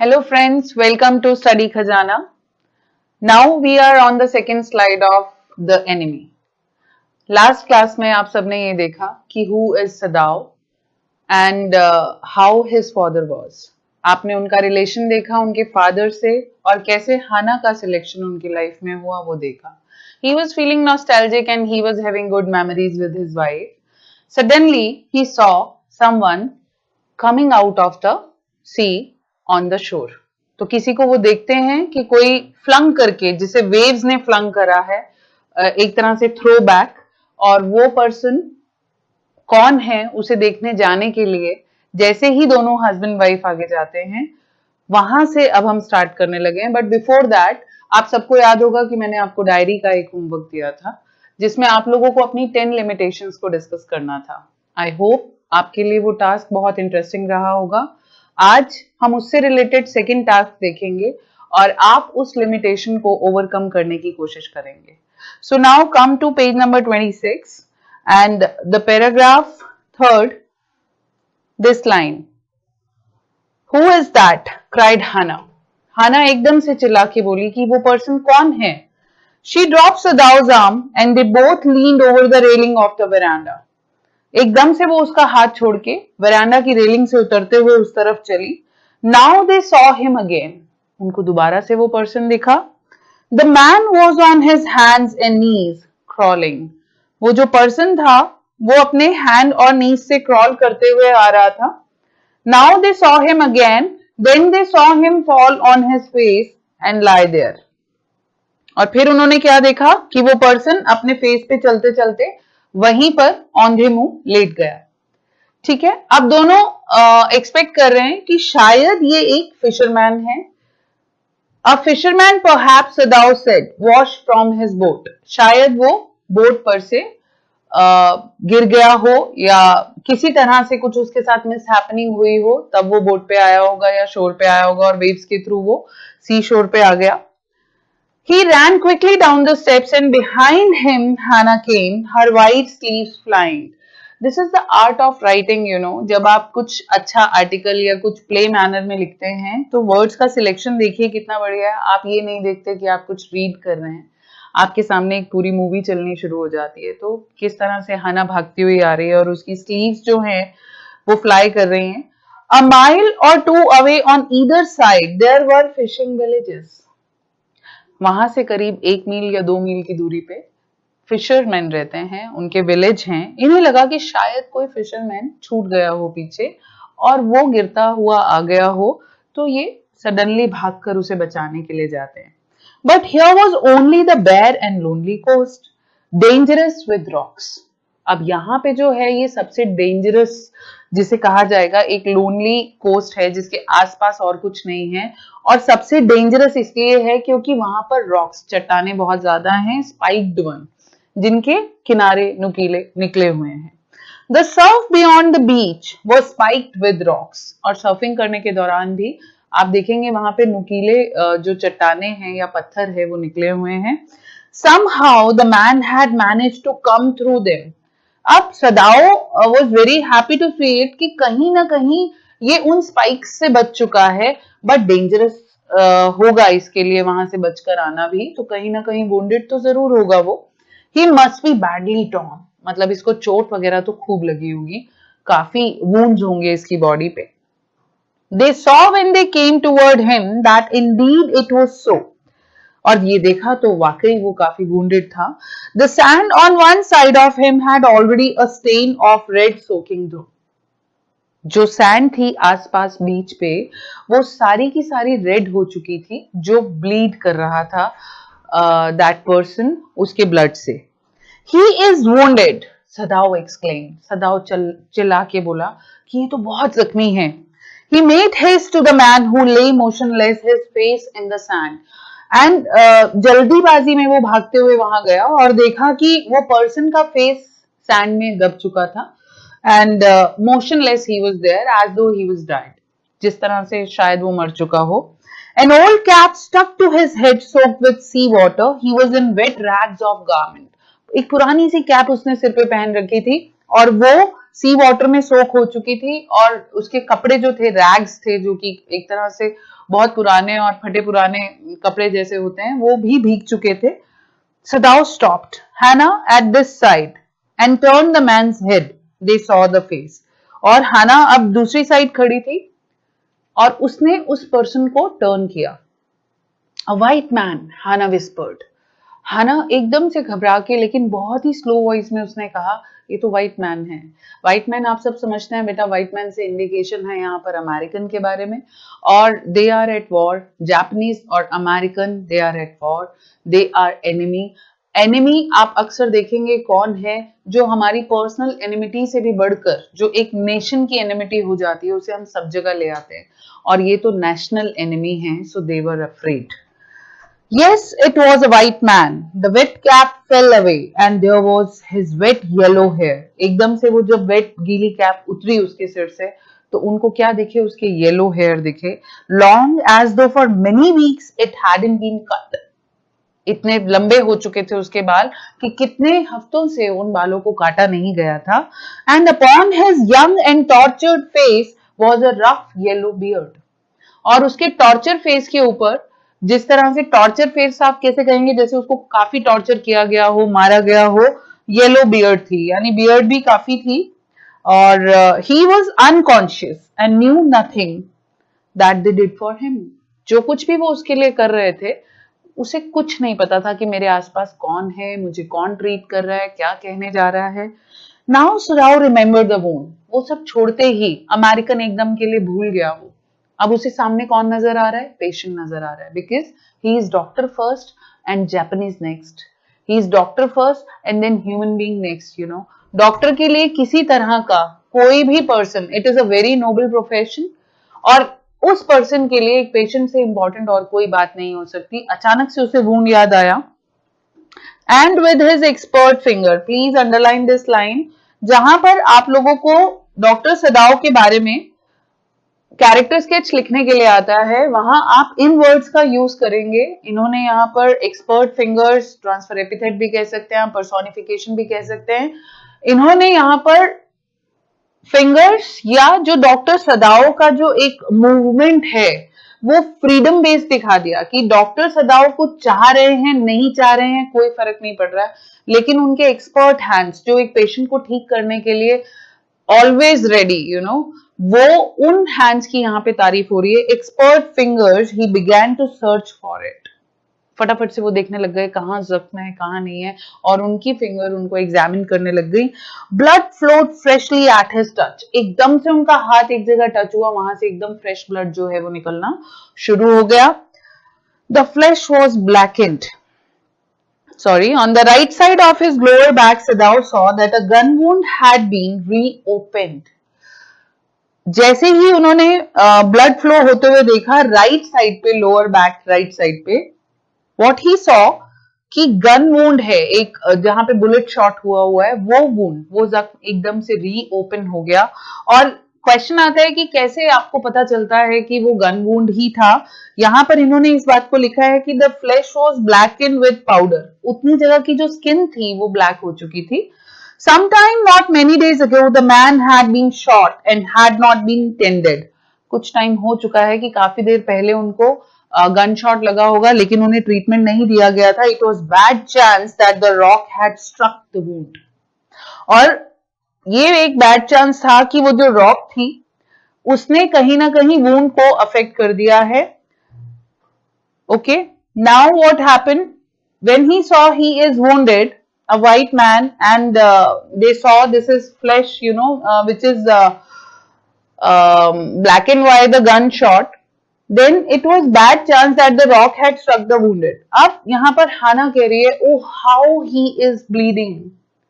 Hello friends, welcome to Study Khazana. Now we are on the second slide of the enemy. Last class में आप सबने ये देखा कि who is Sadao and how his father was. आपने उनका relation देखा उनके फादर से और कैसे हाना का सिलेक्शन उनकी लाइफ में हुआ वो देखा. He was feeling nostalgic and he was having good memories with his wife. Suddenly he saw someone coming out of the sea on the shore. तो किसी को वो देखते हैं कि कोई फ्लंग करके, जिसे वेव्स ने फ्लंग करा है, एक तरह से थ्रो बैक, और वो पर्सन कौन है उसे देखने जाने के लिए जैसे ही दोनों हस्बैंड वाइफ आगे जाते हैं, वहां से अब हम स्टार्ट करने लगे हैं. बट बिफोर दैट आप सबको याद होगा कि मैंने आपको डायरी का एक होमवर्क दिया था जिसमें आप लोगों को अपनी 10 लिमिटेशंस को डिस्कस करना था. आई होप आपके लिए वो टास्क बहुत इंटरेस्टिंग रहा होगा. आज हम उससे रिलेटेड सेकंड टास्क देखेंगे और आप उस लिमिटेशन को ओवरकम करने की कोशिश करेंगे. So now come to page number 26 and the paragraph third, this line, Who is that? cried Hannah. Hannah एकदम से चिल्ला के बोली कि वो पर्सन कौन है. She dropped Sadao's arm and they both leaned over the railing of the veranda. एकदम से वो उसका हाथ छोड़ के वरांडा की रेलिंग से उतरते हुए उस तरफ चली. Now they saw him again. उनको दोबारा से वो पर्सन दिखा. The man was on his hands and knees crawling. वो जो पर्सन था वो अपने हैंड और नीज से क्रॉल करते हुए आ रहा था. Now they saw him again, then they saw him fall on his face and lie there. और फिर उन्होंने क्या देखा कि वो पर्सन अपने फेस पे चलते चलते वहीं पर औंधे मुंह लेट गया. ठीक है, अब दोनों एक्सपेक्ट कर रहे हैं कि शायद ये एक फिशरमैन है. A fisherman perhaps Sadao said, wash from his boat. शायद वो बोट पर से गिर गया हो या किसी तरह से कुछ उसके साथ मिस हैपनिंग हुई हो, तब वो बोट पे आया होगा या शोर पे आया होगा और वेव्स के थ्रू वो सी शोर पे आ गया. He ran quickly down the steps and behind him Hannah came, her white sleeves flying. This is the art of writing, you know. जब आप कुछ अच्छा आर्टिकल या कुछ प्ले मैनर में लिखते हैं तो वर्ड्स का सिलेक्शन देखिए कितना बढ़िया है. आप ये नहीं देखते कि आप कुछ रीड कर रहे हैं, आपके सामने एक पूरी मूवी चलनी शुरू हो जाती है. तो किस तरह से हाना भागती हुई आ रही है और उसकी स्लीव्स जो हैं वो फ्लाई कर रही हैं. A mile or two away on either side there were fishing villages. वहां से करीब 1 मील या 2 मील की दूरी पे फिशरमैन रहते हैं, उनके विलेज हैं. इन्हें लगा कि शायद कोई फिशरमैन छूट गया हो पीछे और वो गिरता हुआ आ गया हो, तो ये सडनली भागकर उसे बचाने के लिए जाते हैं. But here was only the bare and lonely coast, dangerous with rocks. अब यहाँ पे जो है ये सबसे डेंजरस जिसे कहा जाएगा एक लोनली कोस्ट है जिसके आसपास और कुछ नहीं है, और सबसे डेंजरस इसलिए है क्योंकि वहां पर रॉक्स, चट्टाने बहुत ज्यादा हैं, स्पाइक्ड वन, जिनके किनारे नुकीले निकले हुए हैं. The surf beyond the beach was spiked with rocks. और सर्फिंग करने के दौरान भी आप देखेंगे वहां पे नुकीले जो चट्टाने हैं या पत्थर है वो निकले हुए हैं. Somehow the man had managed to come through them. अब सदाओ was very happy to see it कि कहीं ना कहीं ये उन स्पाइक्स से बच चुका है, बट डेंजरस होगा इसके लिए वहां से बचकर आना भी, तो कहीं ना कहीं wounded तो जरूर होगा वो. He must be badly torn. मतलब इसको चोट वगैरह तो खूब लगी होगी, काफी wounds होंगे इसकी बॉडी पे. They saw when they came toward him that indeed it was so. और ये देखा तो वाकई वो काफी wounded था. The sand on one side of him had already a stain of red soaking through. जो सैंड थी आसपास बीच पे वो सारी की सारी रेड हो चुकी थी, जो ब्लीड कर रहा था दैट पर्सन उसके ब्लड से. He is wounded, Sadao exclaimed. सदाओ चिल्ला के बोला कि ये तो बहुत जख्मी है. He made haste to the man who lay motionless, his face in the sand. And जल्दीबाजी में वो भागते हुए वहां गया और देखा कि वो पर्सन का फेस सैंड में दब चुका था. And motionless he was there as though he was dead. जिस तरह से शायद वो मर चुका हो. An old cap stuck to his head soaked with sea water. He was in wet rags of garment. एक पुरानी सी कैप उसने सिर पे पहन रखी थी और वो सी वाटर में सोख हो चुकी थी और उसके कपड़े जो थे रैग्स थे, जो कि एक तरह से बहुत पुराने और फटे पुराने कपड़े जैसे होते हैं, वो भी भीग चुके थे। Sadao stopped Hannah at this side and turned the man's head. They saw the face. और हाना अब दूसरी साइड खड़ी थी और उसने उस पर्सन को टर्न किया। A white man, Hannah whispered. हाना एकदम से घबरा के लेकिन बहुत ही स्लो वॉइस में उसने कहा, ये तो व्हाइट मैन है। व्हाइट मैन आप सब समझते हैं बेटा, व्हाइट मैन से इंडिकेशन है यहाँ पर अमेरिकन के बारे में, और they are at war. Japanese और American they are at war, they are enemy. Enemy आप अक्सर देखेंगे कौन है, जो हमारी पर्सनल एनिमिटी से भी बढ़कर जो एक नेशन की एनिमिटी हो जाती है, उसे हम सब जगह ले आते हैं, और ये तो नेशनल एनिमी है। सो दे वर afraid. Yes, it was a white man. The wet cap fell away and there was his wet yellow hair. एकदम से वो जब wet गीली कैप उतरी उसके सिर से, तो उनको क्या दिखे, उसके येलो हेयर दिखे। Long as though for many weeks it hadn't been cut. इतने लंबे हो चुके थे उसके बाल कि कितने हफ्तों से उन बालों को काटा नहीं गया था। And upon his young and tortured face was a rough yellow beard. और उसके टॉर्चर फेस के ऊपर, जिस तरह से टॉर्चर फेस आप कैसे कहेंगे, जैसे उसको काफी टॉर्चर किया गया हो, मारा गया हो, येलो बियर्ड थी, यानी बियर्ड भी काफी थी। और he was unconscious and knew nothing that they did for him. जो कुछ भी वो उसके लिए कर रहे थे, उसे कुछ नहीं पता था कि मेरे आसपास कौन है, मुझे कौन ट्रीट कर रहा है, क्या कहने जा रहा है। नाउ सुराव रिमेम्बर द वोन। वो सब छोड़ते ही अमेरिकन एकदम के लिए भूल गया वो। अब उसे सामने कौन नजर आ रहा है, पेशेंट नजर आ रहा है, because he is doctor first and Japanese next. He is doctor first and then human being next. You know, doctor के लिए किसी तरह का कोई भी person, it is a very noble profession, और उस पर्सन के लिए एक पेशेंट से इंपॉर्टेंट और कोई बात नहीं हो सकती। अचानक से उसे वूंड याद आया। And with his expert finger, please underline this line, जहां पर आप लोगों को डॉक्टर सदाओ के बारे में कैरेक्टर स्केच लिखने के लिए आता है, वहां आप इन वर्ड्स का यूज करेंगे। इन्होंने यहाँ पर एक्सपर्ट फिंगर्स, ट्रांसफर एपिथेट भी कह सकते हैं, पर्सोनिफिकेशन भी कह सकते हैं। इन्होंने यहाँ पर फिंगर्स या जो डॉक्टर सदाओ का जो एक मूवमेंट है, वो फ्रीडम बेस्ड दिखा दिया कि डॉक्टर सदाओ कुछ चाह रहे हैं, नहीं चाह रहे हैं, कोई फर्क नहीं पड़ रहा है, लेकिन उनके एक्सपर्ट हैंड्स जो एक पेशेंट को ठीक करने के लिए ऑलवेज रेडी, यू नो, वो उन हैंड्स की यहाँ पे तारीफ हो रही है। Expert fingers, he began to search for it. फटाफट से वो देखने लग गए कहाँ जख्म है, कहाँ नहीं है, और उनकी फिंगर उनको एग्जामिन करने लग गई। Blood flowed freshly at his touch. एकदम से उनका हाथ एक जगह टच हुआ, वहां से एकदम फ्रेश ब्लड जो है वो निकलना शुरू हो गया। The flash was blackened. Sorry, on the right side of his lower back, Sadao saw that a gun wound had been reopened. जैसे ही उन्होंने ब्लड फ्लो होते हुए देखा राइट साइड पे, लोअर बैक राइट साइड पे, व्हाट ही सॉ कि gun wound है, एक जहां पे बुलेट शॉट हुआ है, वो वुंड, वो जख्म एकदम से रीओपन हो गया। और क्वेश्चन आता है कि कैसे आपको पता चलता है कि वो गन वुंड ही था। यहां पर इन्होंने इस बात को लिखा है कि the flash was blacken with powder. उतनी जगह की जो स्किन थी वो ब्लैक हो चुकी थी। Sometime not many days ago, the man had been shot and had not been tended. कुछ टाइम हो चुका है कि काफी देर पहले उनको गन शॉट लगा होगा, लेकिन उन्हें ट्रीटमेंट नहीं दिया गया था। It was bad chance that the rock had struck the wound. और ये एक बैड चांस था कि वो जो रॉक थी उसने कहीं ना कहीं वुंड को अफेक्ट कर दिया है। Okay, now what happened when he saw he is wounded, a white man, and they saw this is flesh, you know, which is blackened by the gunshot. Then it was bad chance that the rock had struck the wounded. अब यहाँ पर हाना कह रही है, oh how he is bleeding.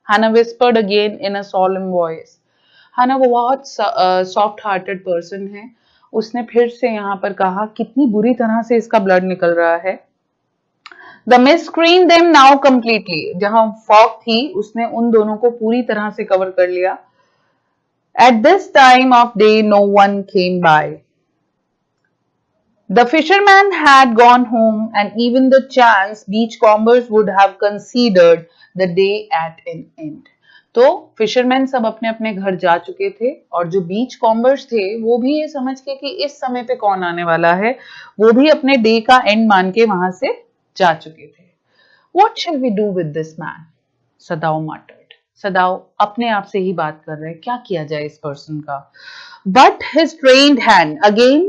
Hannah whispered again in a solemn voice. हाना वो बहुत soft hearted person है, उसने फिर से यहाँ पर कहा कितनी बुरी तरह से इसका ब्लड निकल रहा है। The mist screened them now completely. जहां फॉग थी उसने उन दोनों को पूरी तरह से कवर कर लिया। At this time of day no one came by. The fisherman had gone home and even the chance beachcombers would have considered the day at an end. तो फिशरमैन सब अपने अपने घर जा चुके थे और जो बीच कॉम्बर्स थे वो भी ये समझ के कि इस समय पे कौन आने वाला है, वो भी अपने डे का एंड मान के वहां से जा चुके थे। What shall we do with this man? सदाओ मटर्ड। सदाओ अपने आप से ही बात कर रहे हैं, क्या किया जाए इस पर्सन का। But his trained hand, again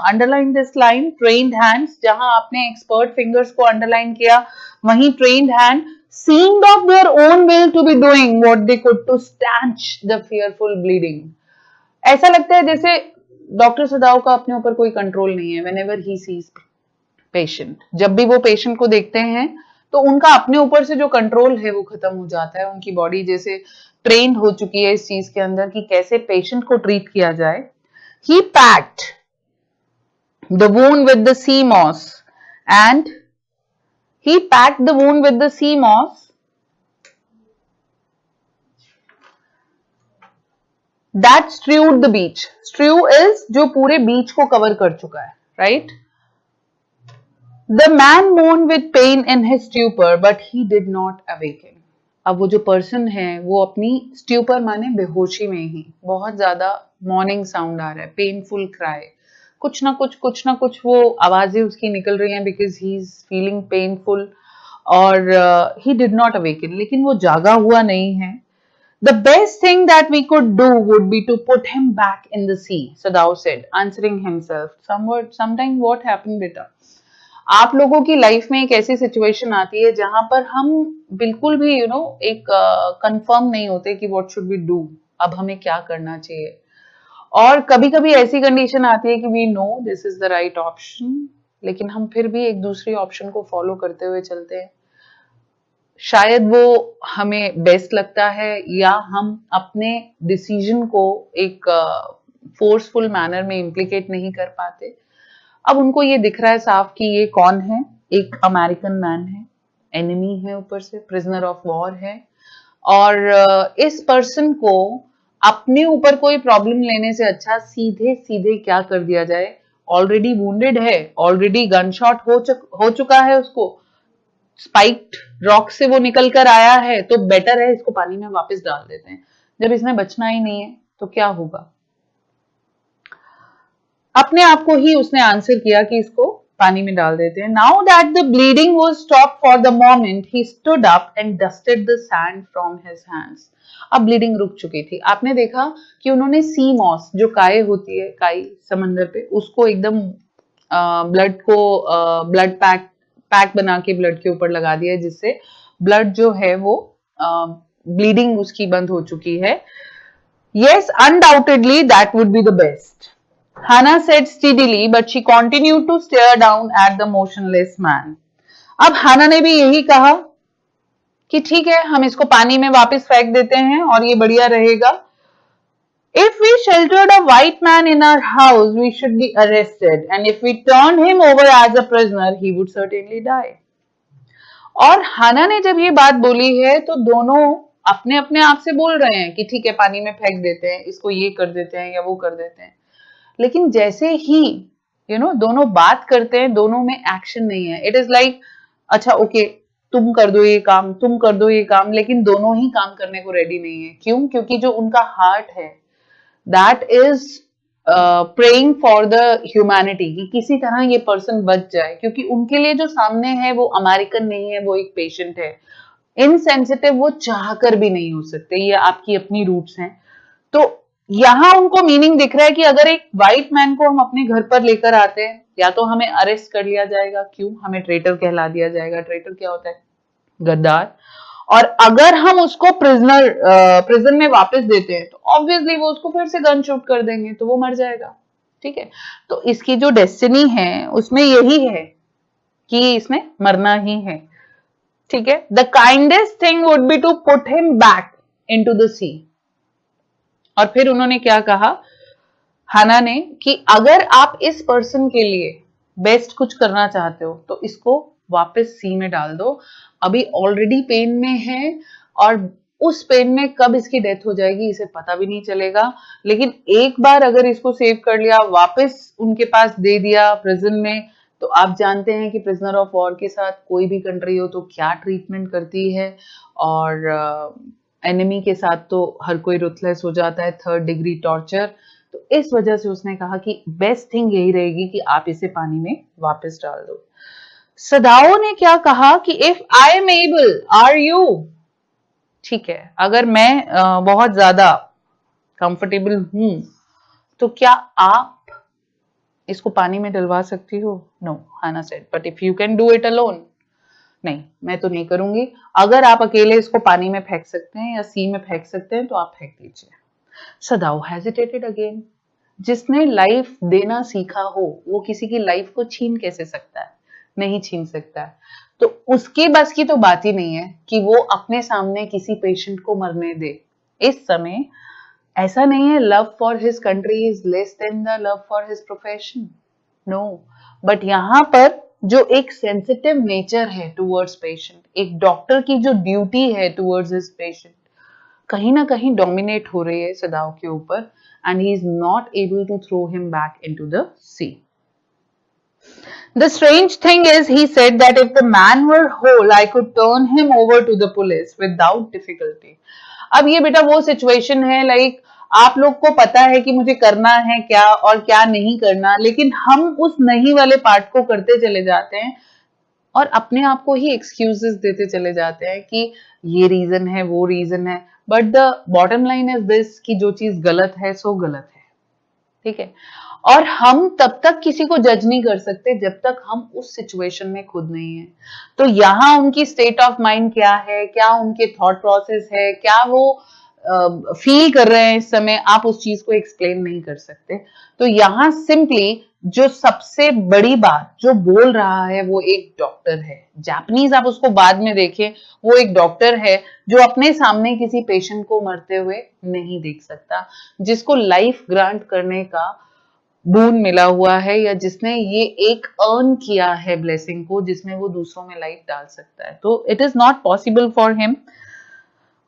underline this line, trained hands, जहां आपने expert fingers को underline किया, वहीं trained hand seemed of their own will to be doing what they could to stanch the fearful bleeding. ऐसा लगता है जैसे doctor सदाओ का अपने ऊपर कोई कंट्रोल नहीं है। Whenever he sees patient, जब भी वो पेशेंट को देखते हैं तो उनका अपने ऊपर से जो कंट्रोल है वो खत्म हो जाता है। उनकी बॉडी जैसे ट्रेंड हो चुकी है इस चीज के अंदर कि कैसे पेशेंट को ट्रीट किया जाए। He packed the wound with the sea moss and he packed the wound with the sea moss that strewed the beach. Strew is जो पूरे बीच को कवर कर चुका है, right? The man moaned with pain in his stupor, but he did not awaken. अब वो जो person है वो अपनी स्ट्यूपर माने बेहोशी में ही बहुत ज्यादा मॉर्निंग साउंड आ रहा है, पेनफुल क्राई, कुछ ना कुछ वो आवाजें उसकी निकल रही हैं because he is feeling painful और ही डिड नॉट अवेकन, लेकिन वो जागा हुआ नहीं है। The best thing that we could do would be to put him back in the sea, Sadao said, answering himself. Sometime what happened, beta? आप लोगों की लाइफ में एक ऐसी सिचुएशन आती है जहां पर हम बिल्कुल भी एक कंफर्म नहीं होते कि व्हाट शुड वी डू, अब हमें क्या करना चाहिए। और कभी कभी ऐसी कंडीशन आती है कि we know this is the right option, लेकिन हम फिर भी एक दूसरी ऑप्शन को फॉलो करते हुए चलते हैं। शायद वो हमें बेस्ट लगता है या हम अपने डिसीजन को एक फोर्सफुल मैनर में इम्प्लीकेट नहीं कर पाते। अब उनको ये दिख रहा है साफ कि ये कौन है, एक अमेरिकन मैन है, एनिमी है, ऊपर से प्रिजनर ऑफ वॉर है, और इस पर्सन को अपने ऊपर कोई प्रॉब्लम लेने से अच्छा सीधे सीधे क्या कर दिया जाए। ऑलरेडी वुंडेड है, ऑलरेडी गन शॉट हो चुका है, उसको स्पाइक्ड रॉक से वो निकल कर आया है, तो बेटर है इसको पानी में वापस डाल देते हैं। जब इसमें बचना ही नहीं है तो क्या होगा। अपने आप को ही उसने आंसर किया कि इसको पानी में डाल देते हैं। Now that the bleeding was stop for the moment he stood up and dusted the sand from his hands. अब ब्लीडिंग रुक चुकी थी। आपने देखा कि उन्होंने सी मॉस, जो काई होती है, काई समंदर पे, उसको एकदम ब्लड पैक बना के ब्लड के ऊपर लगा दिया, जिससे ब्लड जो है वो ब्लीडिंग उसकी बंद हो चुकी है। Yes, undoubtedly that would be the best, Hannah said steadily, but she continued to stare down at the motionless man. अब हाना ने भी यही कहा कि ठीक है, हम इसको पानी में वापस फेंक देते हैं और ये बढ़िया रहेगा। If we sheltered a white man in our house, we should be arrested, and if we turned him over as a prisoner, he would certainly die. और हाना ने जब ये बात बोली है तो दोनों अपने अपने आप से बोल रहे हैं कि ठीक है, पानी में फेंक देते हैं, इसको ये कर देते हैं या वो कर देते हैं। लेकिन जैसे ही दोनों बात करते हैं, दोनों में एक्शन नहीं है। इट इज लाइक अच्छा ओके, तुम कर दो ये काम, तुम कर दो ये काम, लेकिन दोनों ही काम करने को रेडी नहीं है। क्यों? क्योंकि जो उनका हार्ट है that is praying for the humanity, कि किसी तरह ये पर्सन बच जाए, क्योंकि उनके लिए जो सामने है वो अमेरिकन नहीं है, वो एक पेशेंट है। इनसेंसिटिव वो चाहकर भी नहीं हो सकते, ये आपकी अपनी रूट्स हैं। तो यहां उनको मीनिंग दिख रहा है कि अगर एक व्हाइट मैन को हम अपने घर पर लेकर आते हैं, या तो हमें अरेस्ट कर लिया जाएगा, क्यों? हमें ट्रेटर कहला दिया जाएगा। ट्रेटर क्या होता है? गद्दार। और अगर हम उसको प्रिजन में वापस देते हैं तो ऑब्वियसली वो उसको फिर से गन शूट कर देंगे, तो वो मर जाएगा। ठीक है, तो इसकी जो डेस्टिनी है उसमें यही है कि इसने मरना ही है। ठीक है, the kindest thing would be to put him back into the sea. और फिर उन्होंने क्या कहा, हाना ने, कि अगर आप इस पर्सन के लिए बेस्ट कुछ करना चाहते हो तो इसको वापस सी में डाल दो। अभी ऑलरेडी पेन में है और उस पेन में कब इसकी डेथ हो जाएगी इसे पता भी नहीं चलेगा। लेकिन एक बार अगर इसको सेव कर लिया, वापस उनके पास दे दिया प्रिजन में, तो आप जानते हैं कि प्रिजनर ऑफ वॉर के साथ कोई भी कंट्री हो तो क्या ट्रीटमेंट करती है। और एनिमी के साथ तो हर कोई रुथलेस हो जाता है, 3rd डिग्री टॉर्चर। तो इस वजह से उसने कहा कि बेस्ट थिंग यही रहेगी कि आप इसे पानी में वापस डाल दो। सदाओ ने क्या कहा कि if I am able, are you? ठीक है, अगर मैं बहुत ज्यादा कंफर्टेबल हूं तो क्या आप इसको पानी में डलवा सकती हो? No, Hana said, but if you can do it alone, नहीं, मैं तो नहीं करूंगी। अगर आप अकेले इसको पानी में फेंक सकते हैं या सी में फेंक सकते हैं तो आप फेंक दीजिए। सदाओ हेजिटेटेड अगेन। जिसने लाइफ देना सीखा हो वो किसी की लाइफ को छीन कैसे सकता है? नहीं छीन सकता है। तो उसके बस की तो बात ही नहीं है कि वो अपने सामने किसी पेशेंट को मरने दे। इस समय ऐसा नहीं है love for his country is less than the love for his profession, no, but यहाँ पर जो एक सेंसिटिव नेचर है टुवर्ड्स पेशेंट, एक डॉक्टर की जो ड्यूटी है टुवर्ड्स हिज पेशेंट, कहीं ना कहीं डोमिनेट हो रही है सदाओ के ऊपर, and he is not able to throw him back into the sea. The strange thing is, he said that if the man were whole, I could turn him over to the police without difficulty. अब ये बेटा वो situation है, like आप लोग को पता है कि मुझे करना है क्या और क्या नहीं करना, लेकिन हम उस नहीं वाले पार्ट को करते चले जाते हैं और अपने आप को ही एक्सक्यूजेस देते चले जाते हैं कि ये रीजन है, वो रीजन है। But the bottom line is this कि जो चीज गलत है सो गलत है, ठीक है। और हम तब तक किसी को जज नहीं कर सकते जब तक हम उस सिचुएशन में खुद नहीं है। तो यहाँ उनकी स्टेट ऑफ माइंड क्या है, क्या उनके थॉट प्रोसेस है, क्या वो फील कर रहे हैं इस समय, आप उस चीज को एक्सप्लेन नहीं कर सकते। तो यहाँ सिंपली जो सबसे बड़ी बात जो बोल रहा है वो एक डॉक्टर है। जापानीज आप उसको बाद में देखें, वो एक डॉक्टर है जो अपने सामने किसी पेशेंट को मरते हुए नहीं देख सकता, जिसको लाइफ ग्रांट करने का बून मिला हुआ है या जिसने ये एक अर्न किया है ब्लेसिंग को, जिसमें वो दूसरों में लाइफ डाल सकता है। तो it is not possible for him.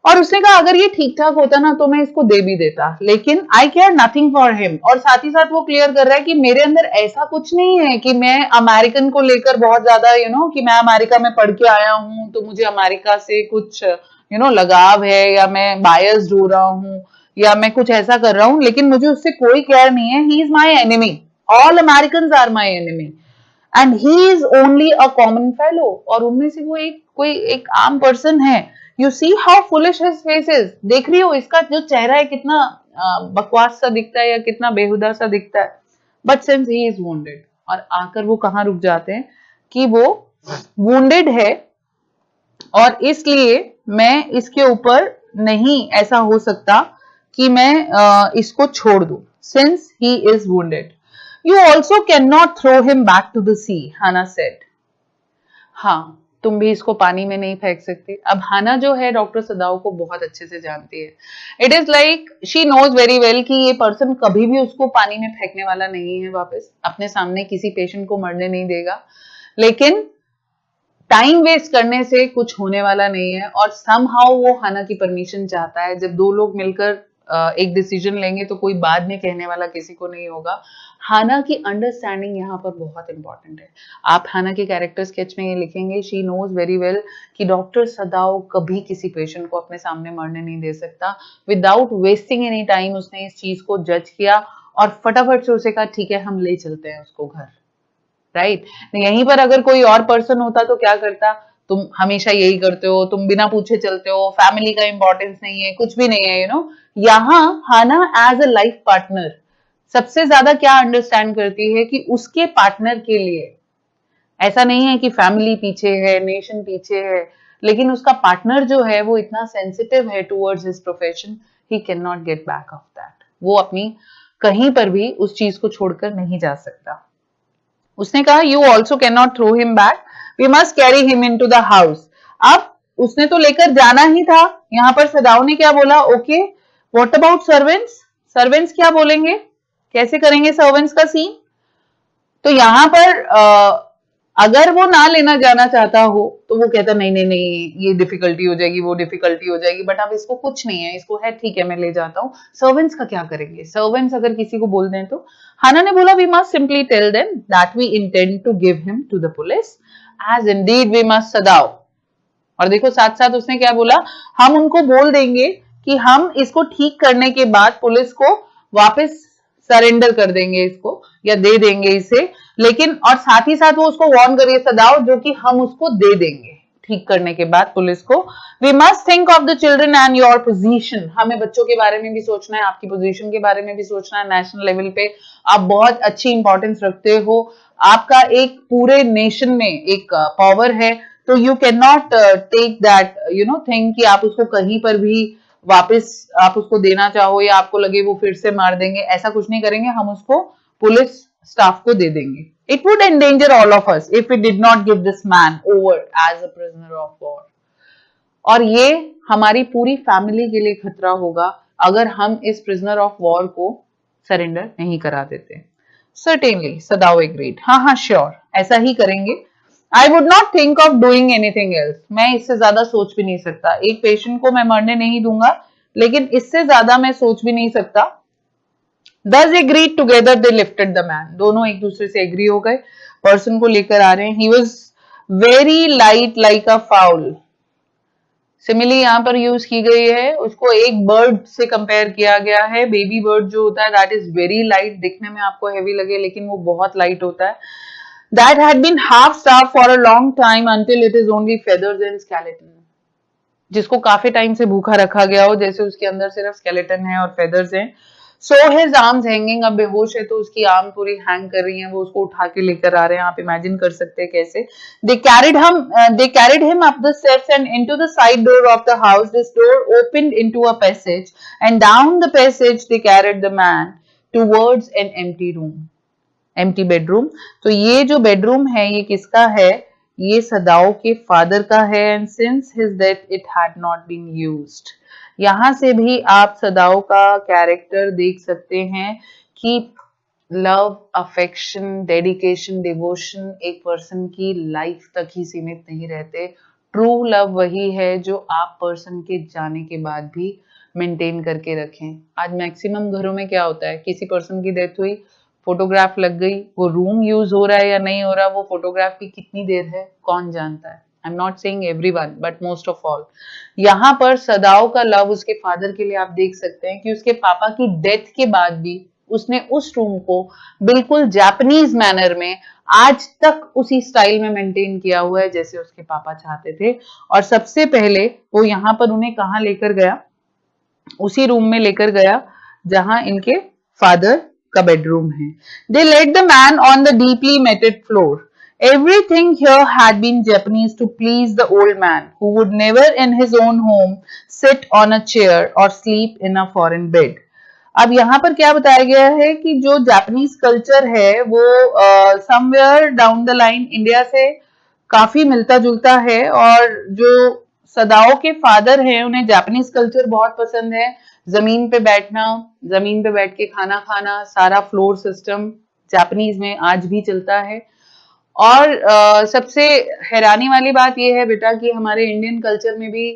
और उसने कहा अगर ये ठीक ठाक होता ना तो मैं इसको दे भी देता, लेकिन आई केयर नथिंग फॉर हिम। और साथ ही साथ वो क्लियर कर रहा है कि मेरे अंदर ऐसा कुछ नहीं है कि मैं अमेरिकन को लेकर बहुत ज्यादा कि मैं अमेरिका में पढ़ के आया हूं तो मुझे अमेरिका से कुछ लगाव है या मैं बायस्ड हो रहा हूं या मैं कुछ ऐसा कर रहा हूं, लेकिन मुझे उससे कोई केयर नहीं है। He is my enemy, all American are my enemy and he is only a common fellow. और उनमें से वो कोई एक आम पर्सन है। You see how foolish his face is. देख रही हो इसका जो चेहरा है कितना बकवास सा दिखता है या कितना बेहुदा सा दिखता है। But since he is wounded, और आकर वो कहाँ रुक जाते हैं कि वो वुंडेड है और इसलिए मैं इसके ऊपर नहीं ऐसा हो सकता कि मैं इसको छोड़ दूं, since he is wounded. You also cannot throw him back to the sea, Hana said. हाँ, तुम भी इसको पानी में नहीं फेंक सकती। अब हाना जो है डॉक्टर सदाओ को बहुत अच्छे से जानती है। It is like she knows very well कि ये पर्सन कभी भी उसको पानी में फेंकने वाला नहीं है, वापस अपने सामने किसी पेशेंट को मरने नहीं देगा, लेकिन टाइम वेस्ट करने से कुछ होने वाला नहीं है। और समहाउ वो हाना की परमिशन चाहता है। जब दो लोग मिलकर एक डिसीजन लेंगे तो कोई बाद में कहने वाला किसी को नहीं होगा। हाना की अंडरस्टैंडिंग यहाँ पर बहुत इंपॉर्टेंट है। आप हाना के कैरेक्टर स्केच में ये लिखेंगे, शी नोज वेरी वेल कि डॉक्टर सदाओ कभी किसी पेशेंट को अपने सामने मरने नहीं दे सकता। विदाउट वेस्टिंग एनी टाइम उसने इस चीज को जज किया और फटाफट से उसे कहा ठीक है हम ले चलते हैं उसको घर, राइट। यहीं पर अगर कोई और पर्सन होता तो क्या करता? तुम हमेशा यही करते हो, तुम बिना पूछे चलते हो, फैमिली का इंपॉर्टेंस नहीं है, कुछ भी नहीं है। यहाँ हाना एज अ लाइफ पार्टनर सबसे ज्यादा क्या अंडरस्टैंड करती है कि उसके पार्टनर के लिए ऐसा नहीं है कि फैमिली पीछे है, नेशन पीछे है, लेकिन उसका पार्टनर जो है वो इतना सेंसिटिव है towards his profession, he can not get back of that. वो अपनी कहीं पर भी उस चीज को छोड़कर नहीं जा सकता। उसने कहा you also can not throw him back, we must carry him in to the house. अब उसने तो लेकर जाना ही था। यहाँ पर सदाओ ने क्या बोला, okay what about servants? Servants क्या बोलेंगे, कैसे करेंगे सर्वेंट्स का सीन? तो यहाँ पर अगर वो ना लेना जाना चाहता हो तो वो कहता नहीं नहीं नहीं ये डिफिकल्टी हो जाएगी, वो डिफिकल्टी हो जाएगी। बट अब इसको कुछ नहीं है, इसको है ठीक है मैं ले जाता हूँ। सर्वेंट्स का क्या करेंगे? सर्वेंट्स अगर किसी को बोल दें तो हाना ने बोला we must simply tell them that we intend to give him to the police as indeed we must Sadao. और देखो साथ साथ उसने क्या बोला, हम उनको बोल देंगे कि हम इसको ठीक करने के बाद पुलिस को वापस सरेंडर कर देंगे इसको या दे देंगे इसे, लेकिन और साथ ही साथ वो उसको वार्न करिए सदाओ, जो कि हम उसको दे देंगे ठीक करने के बाद पुलिस को। We must think of the children and your position, हमें बच्चों के बारे में भी सोचना है, आपकी पोजीशन के बारे में भी सोचना है। नेशनल लेवल पे आप बहुत अच्छी इंपॉर्टेंस रखते हो, आपका एक पूरे नेशन में एक पावर है, तो you can not take that thing कि आप उसको कहीं पर भी वापस आप उसको देना चाहो या आपको लगे वो फिर से मार देंगे, ऐसा कुछ नहीं करेंगे, हम उसको पुलिस स्टाफ को दे देंगे। It would endanger all of us if we did not give this man over as a prisoner of war. और ये हमारी पूरी फैमिली के लिए खतरा होगा अगर हम इस prisoner of war को सरेंडर नहीं करा देते। Certainly, Sadao agreed. हाँ श्योर, ऐसा ही करेंगे। I would not think of doing anything else. मैं इससे ज्यादा सोच भी नहीं सकता। एक पेशेंट को मैं मरने नहीं दूंगा, लेकिन इससे ज्यादा मैं सोच भी नहीं सकता। Thus agreed together they lifted the man. दोनों एक दूसरे से एग्री हो गए, पर्सन को लेकर आ रहे हैं। He was very light like a fowl. Simile यहाँ पर यूज की गई है, उसको एक बर्ड से कंपेयर किया गया है। बेबी बर्ड जो होता है दैट इज वेरी लाइट, दिखने में आपको हैवी लगे लेकिन वो बहुत लाइट होता है। That had been half starved for a long time until it is only feathers and skeleton. जिसको काफी टाइम से भूखा रखा गया हो, जैसे उसके अंदर सिर्फ स्केलेटन है और फेदर्स हैं। So his arms hanging, अब बेहोश है तो उसकी आर्म पूरी हैंग कर रही हैं, वो उसको उठा के लेकर आ रहे हैं। आप इमेजिन कर सकते हैं कैसे। They carried him up the steps and into the side door of the house. This door opened into a passage, and down the passage they carried the man towards an empty room, empty bedroom. तो ये जो bedroom है ये किसका है? ये सदाओ के father का है। And since his death it had not been used. यहां से भी आप सदाओ का कैरेक्टर देख सकते हैं कि लव, अफेक्शन, डेडिकेशन, डिवोशन एक पर्सन की लाइफ तक ही सीमित नहीं रहते। ट्रू लव वही है जो आप पर्सन के जाने के बाद भी मेंटेन करके रखें। आज मैक्सिमम घरों में क्या होता है, किसी पर्सन की डेथ हुई, फोटोग्राफ लग गई, वो रूम यूज हो रहा है या नहीं हो रहा, वो फोटोग्राफ की कितनी देर है कौन जानता है। I am not saying everyone but most of all. यहाँ पर सदाओ का लव उसके फादर के लिए आप देख सकते हैं कि उसके पापा की डेथ के बाद भी उसने उस रूम को बिल्कुल जापानीज मैनर में आज तक उसी स्टाइल में मेंटेन किया हुआ है जैसे उसके पापा चाहते थे। और सबसे पहले वो यहाँ पर उन्हें कहाँ लेकर गया, उसी रूम में लेकर गया जहां इनके फादर का बेडरूम है। They laid the man on the deeply matted floor. Everything here had been Japanese to please the old man, who would never in his own home sit on a chair or sleep in a foreign bed. अब यहाँ पर क्या बताया गया है कि जो Japanese culture है वो somewhere down the line India से काफी मिलता जुलता है, और जो सदाओ के फादर हैं उन्हें जापानीज कल्चर बहुत पसंद है। जमीन पे बैठना, जमीन पे बैठ के खाना खाना, सारा फ्लोर सिस्टम जापानीज में आज भी चलता है। और सबसे हैरानी वाली बात यह है बेटा कि हमारे इंडियन कल्चर में भी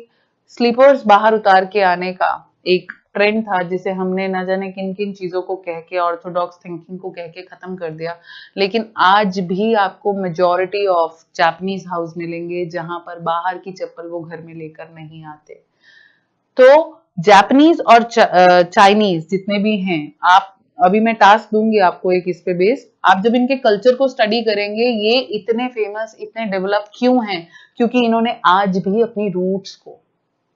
स्लीपर्स बाहर उतार के आने का एक ट्रेंड था, जिसे हमने न जाने किन किन चीजों को कह के, ऑर्थोडॉक्स थिंकिंग को कह के खत्म कर दिया। लेकिन आज भी आपको मेजॉरिटी ऑफ जापानीज हाउस मिलेंगे जहां पर बाहर की चप्पल वो घर में लेकर नहीं आते। तो जापानीज और चाइनीज जितने भी हैं, आप अभी मैं टास्क दूंगी आपको एक इस पे बेस, आप जब इनके कल्चर को स्टडी करेंगे ये इतने फेमस, इतने डेवलप क्यों हैं, क्योंकि इन्होंने आज भी अपनी रूट्स को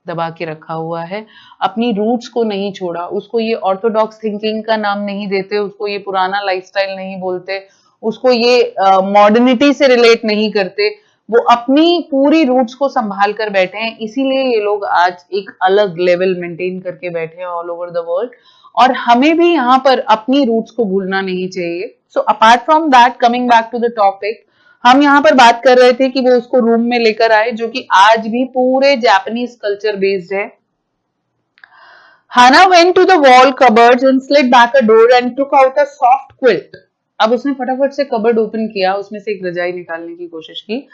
दबा के रखा हुआ है, अपनी रूट्स को नहीं छोड़ा। उसको ये ऑर्थोडॉक्स थिंकिंग का नाम नहीं देते, उसको ये पुराना लाइफस्टाइल नहीं बोलते, उसको ये मॉडर्निटी से रिलेट नहीं करते, वो अपनी पूरी रूट्स को संभाल कर बैठे हैं। इसीलिए ये लोग आज एक अलग लेवल मेंटेन करके बैठे हैं ऑल ओवर द वर्ल्ड, और हमें भी यहाँ पर अपनी रूट्स को भूलना नहीं चाहिए। So apart from that, coming back to the topic, हम यहाँ पर बात कर रहे थे कि वो उसको रूम में लेकर आए जो कि आज भी पूरे जापानीज कल्चर बेस्ड है। Hana went to the wall cupboards and slid back a door and took out a soft quilt. अब उसने फटाफट से कबर्ड ओपन किया, उसमें से एक रजाई निकालने की कोशिश की।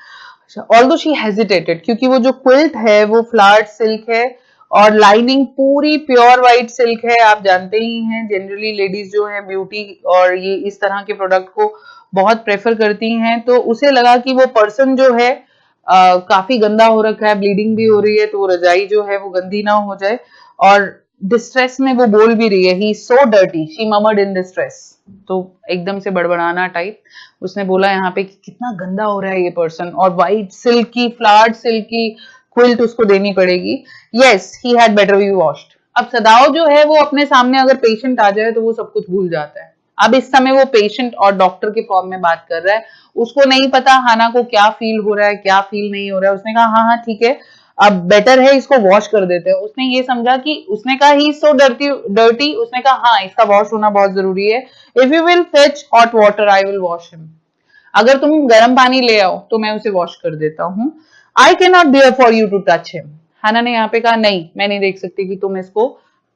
Although she hesitated, क्योंकि वो जो क्विल्ट है वो फ्लावर्ड सिल्क है और लाइनिंग पूरी प्योर व्हाइट सिल्क है। आप जानते ही हैं जनरली लेडीज जो है ब्यूटी और ये इस तरह के प्रोडक्ट को बहुत प्रेफर करती हैं, तो उसे लगा कि वो पर्सन जो है काफी गंदा हो रखा है, ब्लीडिंग भी हो रही है, तो वो रजाई जो है वो गंदी ना हो जाए। और डिस्ट्रेस में वो बोल भी रही है, he so dirty, she murmured in distress, तो एकदम से बड़बड़ाना टाइप। उसने बोला यहाँ पे कि कितना गंदा हो रहा है ये पर्सन, और white silky flowered silky quilt उसको देनी पड़ेगी। Yes he had better be washed. अब सदाओ जो है वो अपने सामने अगर पेशेंट आ जाए तो वो सब कुछ भूल जाता है। अब इस समय वो पेशेंट और डॉक्टर के फॉर्म में बात कर रहा है, उसको नहीं पता हाना को क्या फील हो रहा है क्या फील नहीं हो रहा है। उसने कहा हाँ हाँ ठीक है, अब बेटर है इसको वॉश कर देते हैं। उसने ये समझा कि, उसने कहा ही सो डर्टी डर्टी, उसने कहा हाँ इसका वॉश होना बहुत जरूरी है। If you will fetch hot water I will wash him. अगर तुम गर्म पानी ले आओ तो मैं उसे वॉश कर देता हूँ। I can not bear for you to touch him. Hana ने यहाँ पे कहा नहीं, मैं नहीं देख सकती कि तुम इसको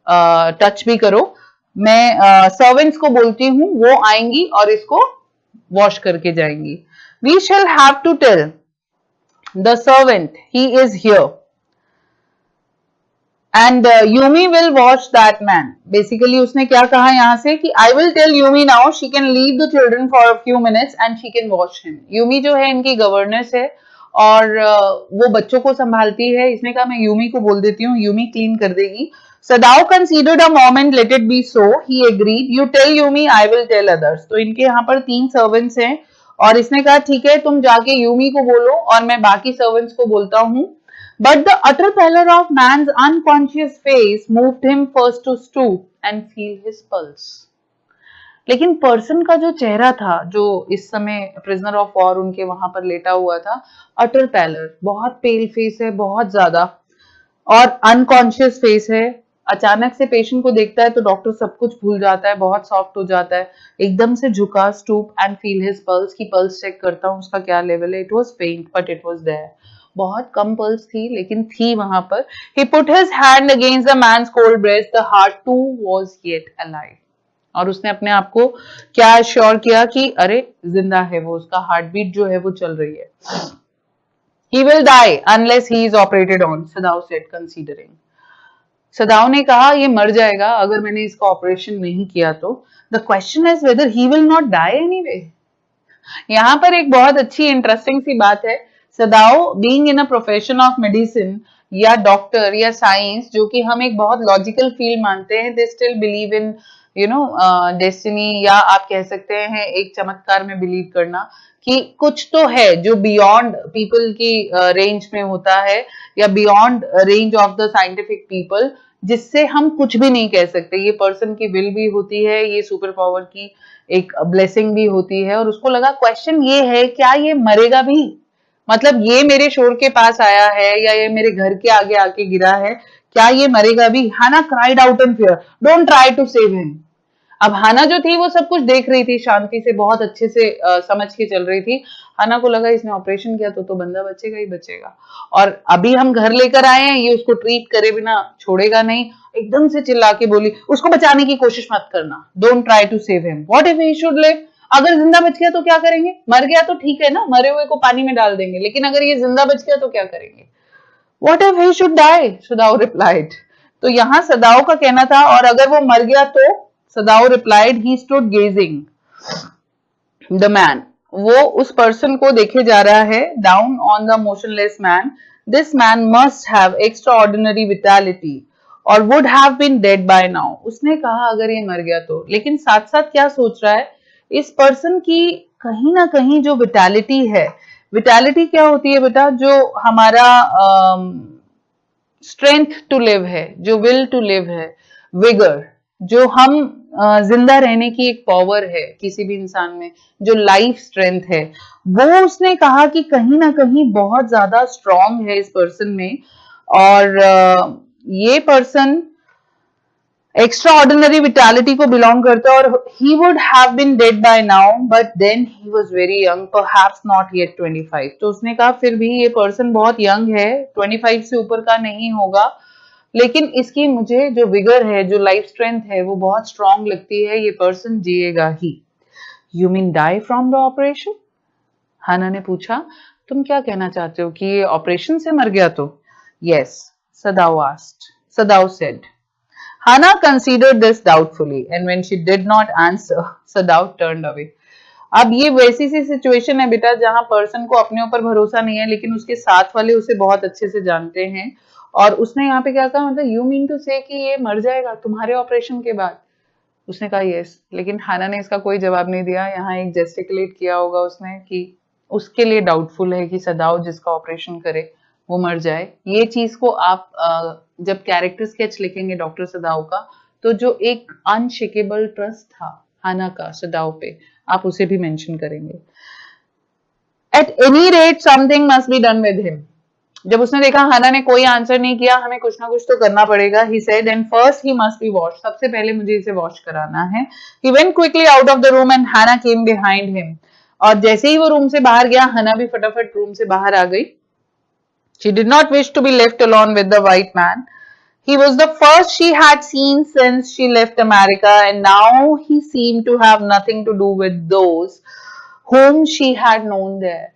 टच भी करो। मैं सर्वेंट्स को बोलती हूँ, वो आएंगी और इसको वॉश करके जाएंगी। We shall have to tell the servant he is here and Yumi will wash that man. Basically उसने क्या कहा यहाँ से कि I will tell Yumi now, she can leave the children for a few minutes and she can wash him. Yumi जो है इनकी governance है और वो बच्चों को संभालती है। इसने कहा मैं यूमी को बोल देती हूँ, यूमी क्लीन कर देगी। Sadao considered a moment, let it be so, he agreed, you tell Yumi I will tell others. तो इनके यहाँ पर 3 सर्वेंट्स हैं और इसने कहा ठीक है तुम जाके यूमी को बोलो और मैं बाकी सर्वेंट्स को बोलता हूँ। But the utter pallor of man's unconscious face moved him first to stoop and feel his pulse. लेकिन पर्सन का जो चेहरा था, जो इस समय प्रिजनर ऑफ वॉर उनके वहां पर लेटा हुआ था, अटर पैलर, बहुत पेल फेस है, बहुत ज्यादा, और अनकॉन्शियस फेस है। अचानक से पेशेंट को देखता है तो डॉक्टर सब कुछ भूल जाता है, बहुत सॉफ्ट हो जाता है, एकदम से झुका, stoop and feel his pulse, की पल्स चेक करता हूँ उसका क्या लेवल है। It was faint but it was there. बहुत कम पल्स थी लेकिन थी वहां पर। He put his hand against the man's cold breast, the heart too was yet alive. और उसने अपने आप को क्या श्योर किया कि अरे जिंदा है वो, उसका हार्ट बीट जो है वो चल रही है। He will die unless he is operated on, Sadao said considering. सदाओ ने कहा ये मर जाएगा अगर मैंने इसका ऑपरेशन नहीं किया तो। The question is whether he will not die anyway. यहाँ पर एक बहुत अच्छी इंटरेस्टिंग सी बात है। Sadao being in a profession of medicine या डॉक्टर या साइंस, जो कि हम एक बहुत लॉजिकल फील्ड मानते हैं, they still believe in destiny, या आप कह सकते हैं एक चमत्कार में बिलीव करना कि कुछ तो है जो बियॉन्ड पीपल की रेंज में होता है, या beyond range of the scientific people, जिससे हम कुछ भी नहीं कह सकते। ये पर्सन की विल भी होती है, ये सुपर पावर की एक ब्लेसिंग भी होती है। और उसको लगा क्वेश्चन ये है, क्या ये मरेगा भी? मतलब ये मेरे शोर के पास आया है या ये मेरे घर के आगे आके गिरा है, क्या ये मरेगा भी? Hana cried out in fear, don't try to save him. अब हाना जो थी वो सब कुछ देख रही थी, शांति से, बहुत अच्छे से समझ के चल रही थी। हाना को लगा इसने ऑपरेशन किया तो बंदा बचेगा ही बचेगा, और अभी हम घर लेकर आए हैं, ये उसको ट्रीट करे बिना छोड़ेगा नहीं। एकदम से चिल्ला के बोली, उसको बचाने की कोशिश मत करना, don't try to save him, what if he should live. अगर जिंदा बच गया तो क्या करेंगे? मर गया तो ठीक है ना, मरे हुए को पानी में डाल देंगे, लेकिन अगर ये जिंदा बच गया तो क्या करेंगे? What if he should die, Sadao replied. तो यहाँ सदाओ का कहना था, और अगर वो मर गया तो? Sadao replied, he stood gazing the man, वो उस पर्सन को देखे जा रहा है, down on the motionless man. This man must have extraordinary vitality और would have been dead by now. उसने कहा अगर ये मर गया तो, लेकिन साथ साथ क्या सोच रहा है, इस पर्सन की कहीं ना कहीं जो विटैलिटी है, विटैलिटी क्या होती है बेटा? जो हमारा स्ट्रेंथ टू लिव है, जो विल टू लिव है, विगर, जो हम जिंदा रहने की एक पावर है किसी भी इंसान में, जो लाइफ स्ट्रेंथ है, वो उसने कहा कि कहीं ना कहीं बहुत ज्यादा स्ट्रांग है इस पर्सन में। और ये पर्सन एक्स्ट्रा ऑर्डिनरी विटैलिटी को बिलोंग करता है, और he would have been dead by now but then he was very young, perhaps not yet 25। तो उसने कहा फिर भी ये पर्सन बहुत यंग है, 25 से ऊपर का नहीं होगा, लेकिन इसकी मुझे जो विगर है, जो लाइफ स्ट्रेंथ है, वो बहुत स्ट्रांग लगती है, ये पर्सन जिएगा ही। You mean die from the operation? Hana ने पूछा, तुम क्या कहना चाहते हो कि ये ऑपरेशन से मर गया तो? Yes, Sadao asked, Sadao said. Hannah considered this doubtfully, and when she did not answer, Sadao turned away. अब ये वैसी सी सिचुएशन है बेटा जहां पर्सन को अपने ऊपर भरोसा नहीं है, लेकिन उसके साथ वाले उसे बहुत अच्छे से जानते हैं, और उसने यहाँ पे क्या कहा, मतलब यू मीन टू से कि ये मर जाएगा तुम्हारे ऑपरेशन के बाद? उसने कहा यस, लेकिन हाना ने इसका कोई जवाब नहीं दिया। यहाँ एक जेस्टिकुलेट किया होगा उसने कि उसके लिए डाउटफुल है कि सदाव जिसका ऑपरेशन करे वो मर जाए। ये चीज को आप जब कैरेक्टर स्केच लिखेंगे डॉक्टर सदाव का, तो जो एक अनशेकेबल ट्रस्ट था हाना का सदाव पे, आप उसे भी मेंशन करेंगे। At any rate something must be done with him. जब उसने देखा हाना ने कोई आंसर नहीं किया, हमें कुछ ना कुछ तो करना पड़ेगा। He said and first he must be wash, सबसे पहले मुझे इसे वॉश कराना है। He went quickly out of the room and Hana came behind him. और जैसे ही वो रूम से बाहर गया, हाना भी फटाफट रूम से बाहर आ गई। She did not wish to be left alone with the white man. He was the first she had seen since she left America, and now he seemed to have nothing to do with those whom she had known there.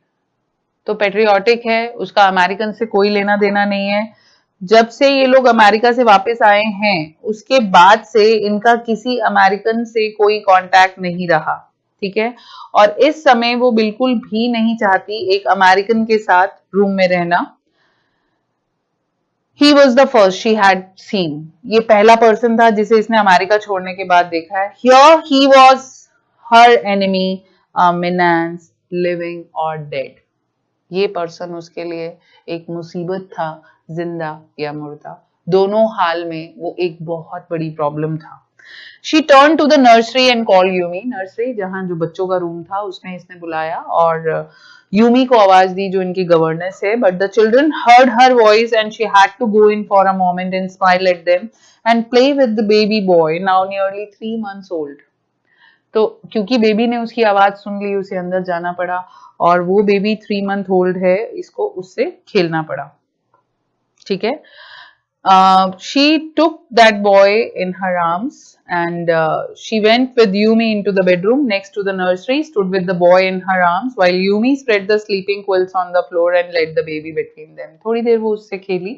तो patriotic है, उसका American से कोई लेना देना नहीं है। जब से ये लोग अमेरिका से वापस आए हैं, उसके बाद से इनका किसी अमेरिकन से कोई कांटेक्ट नहीं रहा, ठीक है। और इस समय वो बिल्कुल भी नहीं चाहती एक अमेरिकन के साथ रूम में रहना। He was the first she had seen. ये पहला पर्सन था जिसे इसने अमेरिका छोड़ने के बाद देखा है। Here he was her enemy, a menace, living or dead. ये पर्सन उसके लिए एक मुसीबत था, जिंदा या मुर्दा, दोनों हाल में वो एक बहुत बड़ी प्रॉब्लम था। She turned to the nursery and called Yumi. Nursery जहां जो बच्चों का रूम था उसमें इसने बुलाया और यूमी को आवाज दी जो इनकी गवर्नेंस है। But the children heard her voice and she had to go in for a moment and smile at them and play with the baby boy now nearly 3 months old. तो क्योंकि baby ने उसकी आवाज सुन ली, उसे अंदर जाना पड़ा, और वो बेबी 3 month ओल्ड है, इसको उससे खेलना पड़ा, ठीक है। She took that boy in her arms and she went with Yumi into the bedroom next to the nursery, stood with the boy in her arms while Yumi spread the sleeping quilts on the floor and let the baby between them. थोड़ी देर वो उससे खेली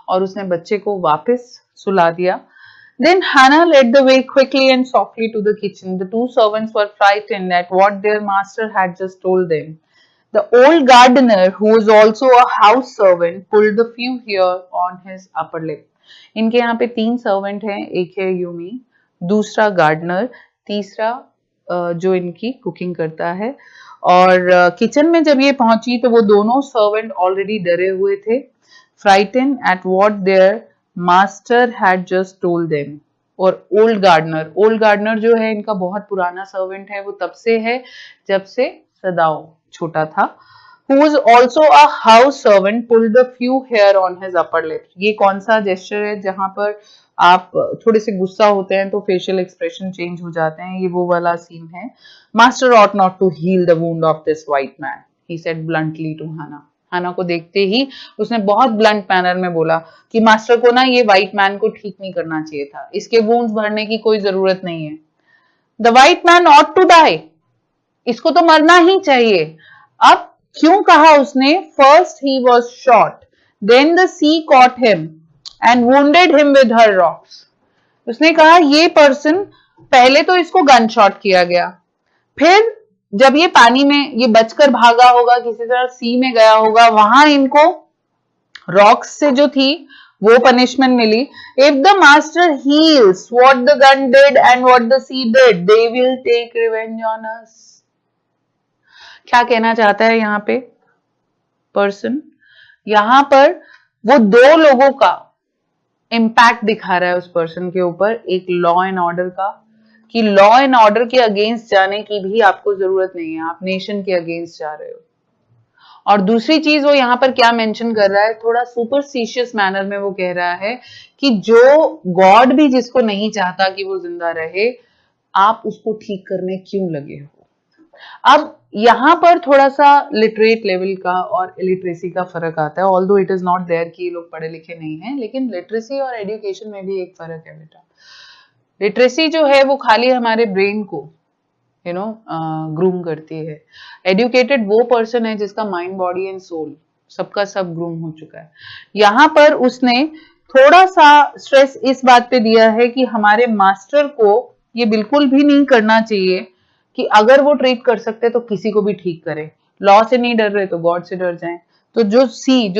और उसने बच्चे को वापस सुला दिया। Then Hannah led the way quickly and softly to the kitchen. The two servants were frightened at what their master had just told them. The old gardener, who was also a house servant, pulled the few hair on his upper lip. इनके यहाँ पे 3 servant हैं, एक है Yumi, दूसरा gardener, तीसरा जो इनकी कुकिंग करता है। और किचन में जब ये पहुंची तो वो दोनों सर्वेंट ऑलरेडी डरे हुए थे, frighten at what their master had just told them. और ओल्ड गार्डनर जो है इनका बहुत पुराना सर्वेंट है, वो तब से है जब से सदाओ छोटा था। Who was also a house servant pulled the few hair on his upper lip. ये कौन सा जेस्चर है जहां पर आप थोड़े से गुस्सा होते हैं तो फेशियल एक्सप्रेशन चेंज हो जाते हैं, ये वो वाला सीन है। Master ought not to heal the wound of this white man, he said bluntly to Hannah. हाना को देखते ही उसने बहुत ब्लंट मैनर में बोला कि मास्टर को ना ये व्हाइट मैन को ठीक नहीं करना चाहिए था, इसके वुंड्स भरने की कोई जरूरत नहीं है। The white man ought to die. इसको तो मरना ही चाहिए। अब क्यों कहा उसने? First he was shot, then the sea caught him and wounded him with her rocks. उसने कहा ये पर्सन, पहले तो इसको गन शॉट किया गया, फिर जब ये पानी में ये बचकर भागा होगा, किसी तरह सी में गया होगा, वहां इनको रॉक्स से जो थी वो पनिशमेंट मिली। If the master heals what the gun did and what the sea did, they will take revenge on us. क्या कहना चाहता है यहाँ पे पर्सन? यहाँ पर वो 2 लोगों का इम्पैक्ट दिखा रहा है उस पर्सन के ऊपर, एक लॉ एंड ऑर्डर का, कि लॉ एंड ऑर्डर के अगेंस्ट जाने की भी आपको जरूरत नहीं है, आप नेशन के अगेंस्ट जा रहे हो। और दूसरी चीज वो यहाँ पर क्या मेंशन कर रहा है, थोड़ा सुपरस्टिशियस मैनर में वो कह रहा है कि जो गॉड भी जिसको नहीं चाहता कि वो जिंदा रहे, आप उसको ठीक करने क्यों लगे हो। अब यहाँ पर थोड़ा सा लिटरेट लेवल का और इलिटरेसी का फर्क आता है, although it is not there कि ये लोग पढ़े लिखे नहीं हैं, लेकिन लिटरेसी और एजुकेशन में भी एक फर्क है बेटा। लिटरेसी जो है वो खाली हमारे ब्रेन को ग्रूम करती है। एडुकेटेड वो पर्सन है जिसका माइंड, बॉडी एंड सोल सबका सब ग्रूम हो चुका है। यहाँ पर उसने थोड़ा सा स्ट्रेस इस बात पे दिया है कि हमारे मास्टर को ये बिल्कुल भी नहीं करना चाहिए कि अगर वो ट्रीट कर सकते तो किसी को भी ठीक करें, लॉ से नहीं डर रहे तो गॉड से डर जाएं। तो जो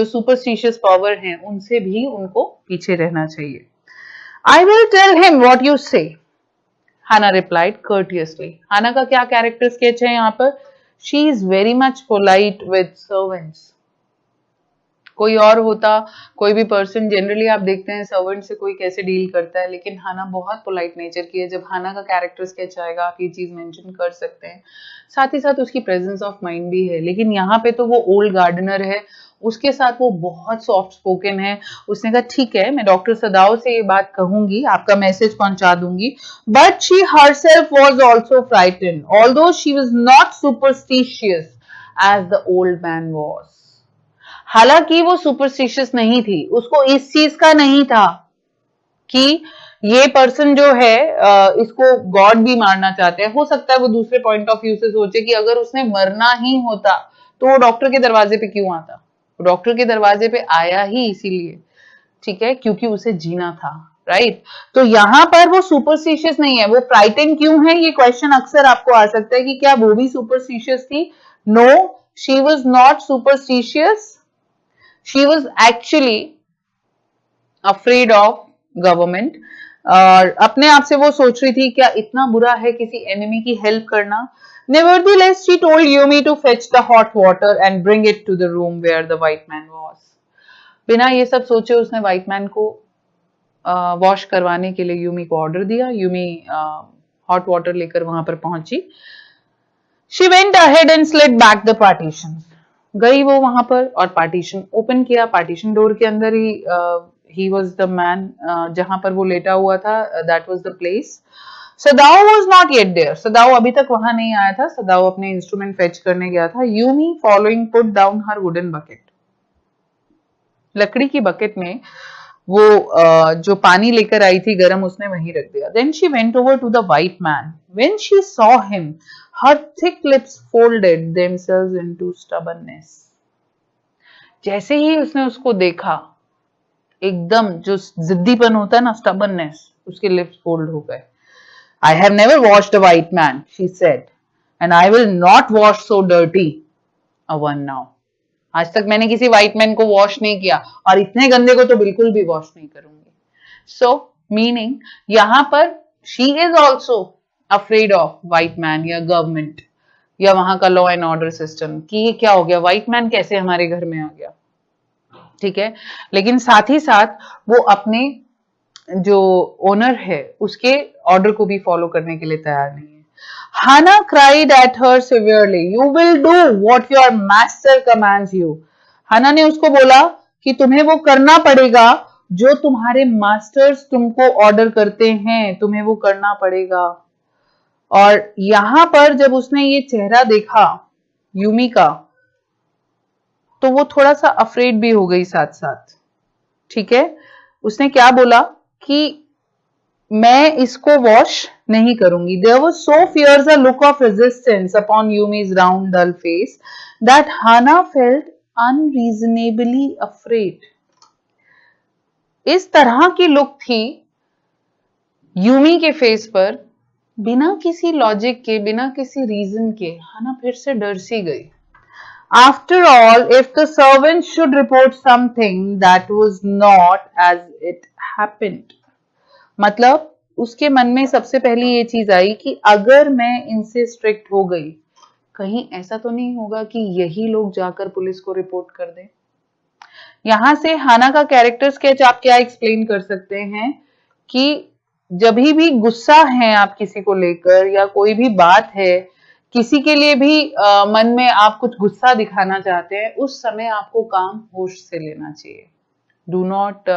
सुपरस्टिशियस पावर हैं उनसे भी उनको पीछे रहना चाहिए। I will tell him what you say, Hana replied courteously। हाना का क्या कैरेक्टर स्केच है यहाँ पर? She is very much polite with servants. कोई और होता, कोई भी पर्सन, जनरली आप देखते हैं सर्वेंट से कोई कैसे डील करता है, लेकिन हाना बहुत पोलाइट नेचर की है। जब हाना का कैरेक्टर स्केच आएगा आप ये चीज मेंशन कर सकते हैं। साथ ही साथ उसकी प्रेजेंस ऑफ माइंड भी है, लेकिन यहाँ पे तो वो ओल्ड गार्डनर है, उसके साथ वो बहुत सॉफ्ट स्पोकन है। उसने कहा ठीक है, मैं डॉक्टर सदाओ से ये बात कहूंगी, आपका मैसेज पहुंचा दूंगी। But she herself was also frightened although she was not superstitious as the old man was. हालांकि वो सुपरस्टिशियस नहीं थी, उसको इस चीज का नहीं था कि ये पर्सन जो है इसको गॉड भी मारना चाहते हैं। हो सकता है वो दूसरे पॉइंट ऑफ व्यू से सोचे कि अगर उसने मरना ही होता तो वो डॉक्टर के दरवाजे पे क्यों आता? डॉक्टर के दरवाजे पे आया ही इसीलिए, ठीक है, क्योंकि उसे जीना था, राइट। तो यहाँ पर वो सुपरस्टिशियस नहीं है। वो फ्राइटेन क्यों है, ये क्वेश्चन अक्सर आपको आ सकता है कि क्या वो भी सुपरस्टिशियस थी? No, she was not superstitious, she was actually afraid of government. और अपने आप से वो सोच रही थी क्या इतना बुरा है किसी एनिमी की हेल्प करना? Nevertheless, she told Yumi to fetch the hot water and bring it to the room where the white man was. बिना ये सब सोचे उसने व्हाइट मैन को वॉश करवाने के लिए यूमी को ऑर्डर दिया। यूमी हॉट वाटर लेकर वहां पर पहुंची। She went ahead and slid back the partitions. गई वो वहां पर और पार्टीशन ओपन किया। पार्टीशन डोर के अंदर ही वॉज द मैन, जहां पर वो लेटा हुआ था, that was the place. Sadao was not yet there. Sadao अभी तक वहां नहीं आया था। सदाओ अपने इंस्ट्रूमेंट फेच करने गया था। यूमी फॉलोइंग पुट डाउन हर वुडन बकेट। लकड़ी की बकेट में वो जो पानी लेकर आई थी गरम, उसने वहीं रख दिया। Then she went over to the white man. When she saw him her thick lips folded themselves into stubbornness. जैसे ही उसने उसको देखा, एकदम जो जिद्दीपन होता है ना, स्टबर्ननेस, उसके लिप्स फोल्ड हो गए। I have never washed a white man, she said, and I will not wash so dirty a one now. आज तक मैंने किसी व्हाइट मैन को वॉश नहीं किया और इतने गंदे को तो बिल्कुल भी वॉश नहीं करूंगी। सो मीनिंग यहाँ पर she is also afraid of white man या गवर्नमेंट या वहां का लॉ एंड ऑर्डर सिस्टम कि ये क्या हो गया, व्हाइट मैन कैसे हमारे घर में आ गया, ठीक है। लेकिन साथ ही साथ वो अपने जो ओनर है उसके ऑर्डर को भी फॉलो करने के लिए तैयार नहीं है। Hannah cried at her severely, "You will do what your master commands you." हाना ने उसको बोला कि तुम्हें वो करना पड़ेगा जो तुम्हारे मास्टर्स तुमको ऑर्डर करते हैं, तुम्हें वो करना पड़ेगा। और यहां पर जब उसने ये चेहरा देखा यूमी का, तो वो थोड़ा सा अफ्रेड भी हो गई साथ साथ, ठीक है। उसने क्या बोला कि मैं इसको वॉश नहीं करूंगी। There was so fierce a look of resistance upon Yumi's round dull face that Hannah felt unreasonably afraid. इस तरह की लुक थी यूमी के फेस पर, बिना किसी लॉजिक के, बिना किसी रीजन के, हाना फिर से डर सी गई। After all, if the servant should report something that was not as it happened, मतलब उसके मन में सबसे पहली ये चीज आई कि अगर मैं इनसे स्ट्रिक्ट हो गई, कहीं ऐसा तो नहीं होगा कि यही लोग जाकर पुलिस को रिपोर्ट कर दें। यहां से हाना का कैरेक्टर स्केच आप क्या एक्सप्लेन कर सकते हैं कि जब भी गुस्सा है आप किसी को लेकर या कोई भी बात है, किसी के लिए भी मन में आप कुछ गुस्सा दिखाना चाहते हैं, उस समय आपको काम होश से लेना चाहिए। Do not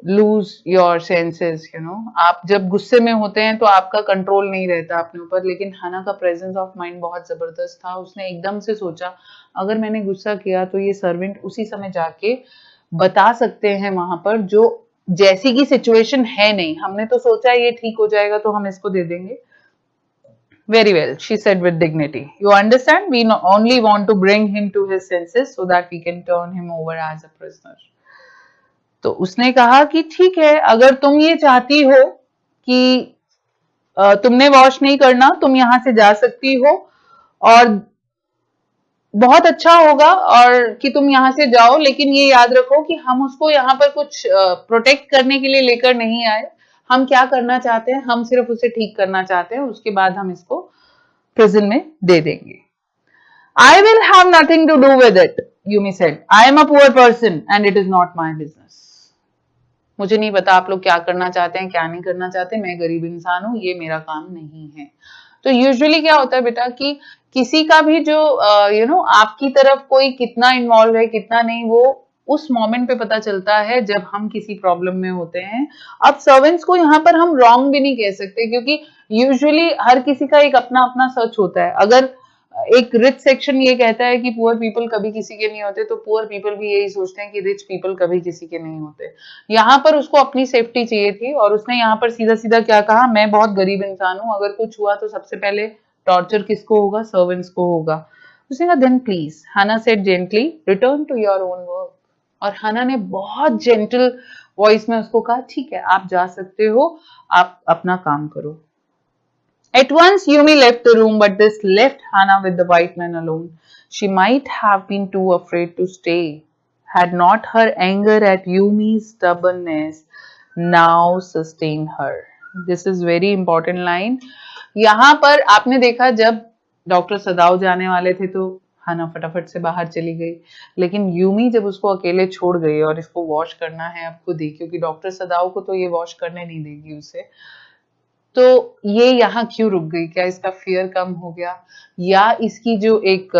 lose your senses, you know. आप जब गुस्से में होते हैं तो आपका कंट्रोल नहीं रहता अपने ऊपर, लेकिन हाना का प्रेजेंस ऑफ माइंड बहुत जबरदस्त था। उसने एकदम से सोचा अगर मैंने गुस्सा किया तो ये सर्वेंट उसी समय जाके बता सकते हैं वहां पर, जो जैसी की सिचुएशन है नहीं, हमने तो सोचा ये ठीक हो जाएगा तो हम इसको दे देंगे। Very well, she said with dignity. You understand? We only want to bring him to his senses so that we can turn him over as a prisoner. तो उसने कहा कि ठीक है, अगर तुम ये चाहती हो कि तुमने वॉश नहीं करना, तुम यहाँ से जा सकती हो और बहुत अच्छा होगा और कि तुम यहाँ से जाओ, लेकिन ये याद रखो कि हम उसको यहाँ पर कुछ प्रोटेक्ट करने के लिए लेकर नहीं आए। हम क्या करना चाहते हैं, हम सिर्फ उसे ठीक करना चाहते हैं, उसके बाद हम इसको प्रिजन में दे देंगे। I will have nothing to do with it, Yumi said. I am a poor person and it is not my business. मुझे नहीं पता आप लोग क्या करना चाहते हैं, क्या नहीं करना चाहते, मैं गरीब इंसान हूं, ये मेरा काम नहीं है। तो यूजुअली क्या होता है बेटा कि किसी का भी जो आपकी तरफ कोई कितना इन्वॉल्व है कितना नहीं, वो उस मोमेंट पे पता चलता है जब हम किसी प्रॉब्लम में होते हैं। अब सर्वेंट्स को यहाँ पर हम रॉन्ग भी नहीं कह सकते, क्योंकि यूजुअली हर किसी का एक अपना अपना सच होता है। अगर एक रिच सेक्शन ये कहता है कि पुअर पीपल कभी किसी के नहीं होते, तो पुअर पीपल भी यही सोचते हैं कि रिच पीपल कभी किसी के नहीं होते। यहाँ पर उसको अपनी सेफ्टी चाहिए थी और उसने यहाँ पर सीधा सीधा क्या कहा, मैं बहुत गरीब इंसान हूं, अगर कुछ हुआ तो सबसे पहले टॉर्चर किसको होगा, सर्वेंट्स को होगा। उसने कहा then please, Hana said gently, return to your own work. और हाना ने बहुत जेंटल वॉइस में उसको कहा ठीक है, आप जा सकते हो, आप अपना काम करो। At once Yumi left the room, but this left Hana with the white man alone. She might have been too afraid to stay, had not her anger at Yumi's stubbornness now sustained her. This is very important line. यहाँ पर आपने देखा जब doctor सदाव जाने वाले थे तो हाना फटाफट से बाहर चली गई, लेकिन यूमी जब उसको अकेले छोड़ गई और इसको वॉश करना है अब खुद ही, क्योंकि डॉक्टर सदाव को तो ये वॉश करने नहीं देगी उसे, तो ये यहाँ क्यों रुक गई? क्या इसका फियर कम हो गया, या इसकी जो एक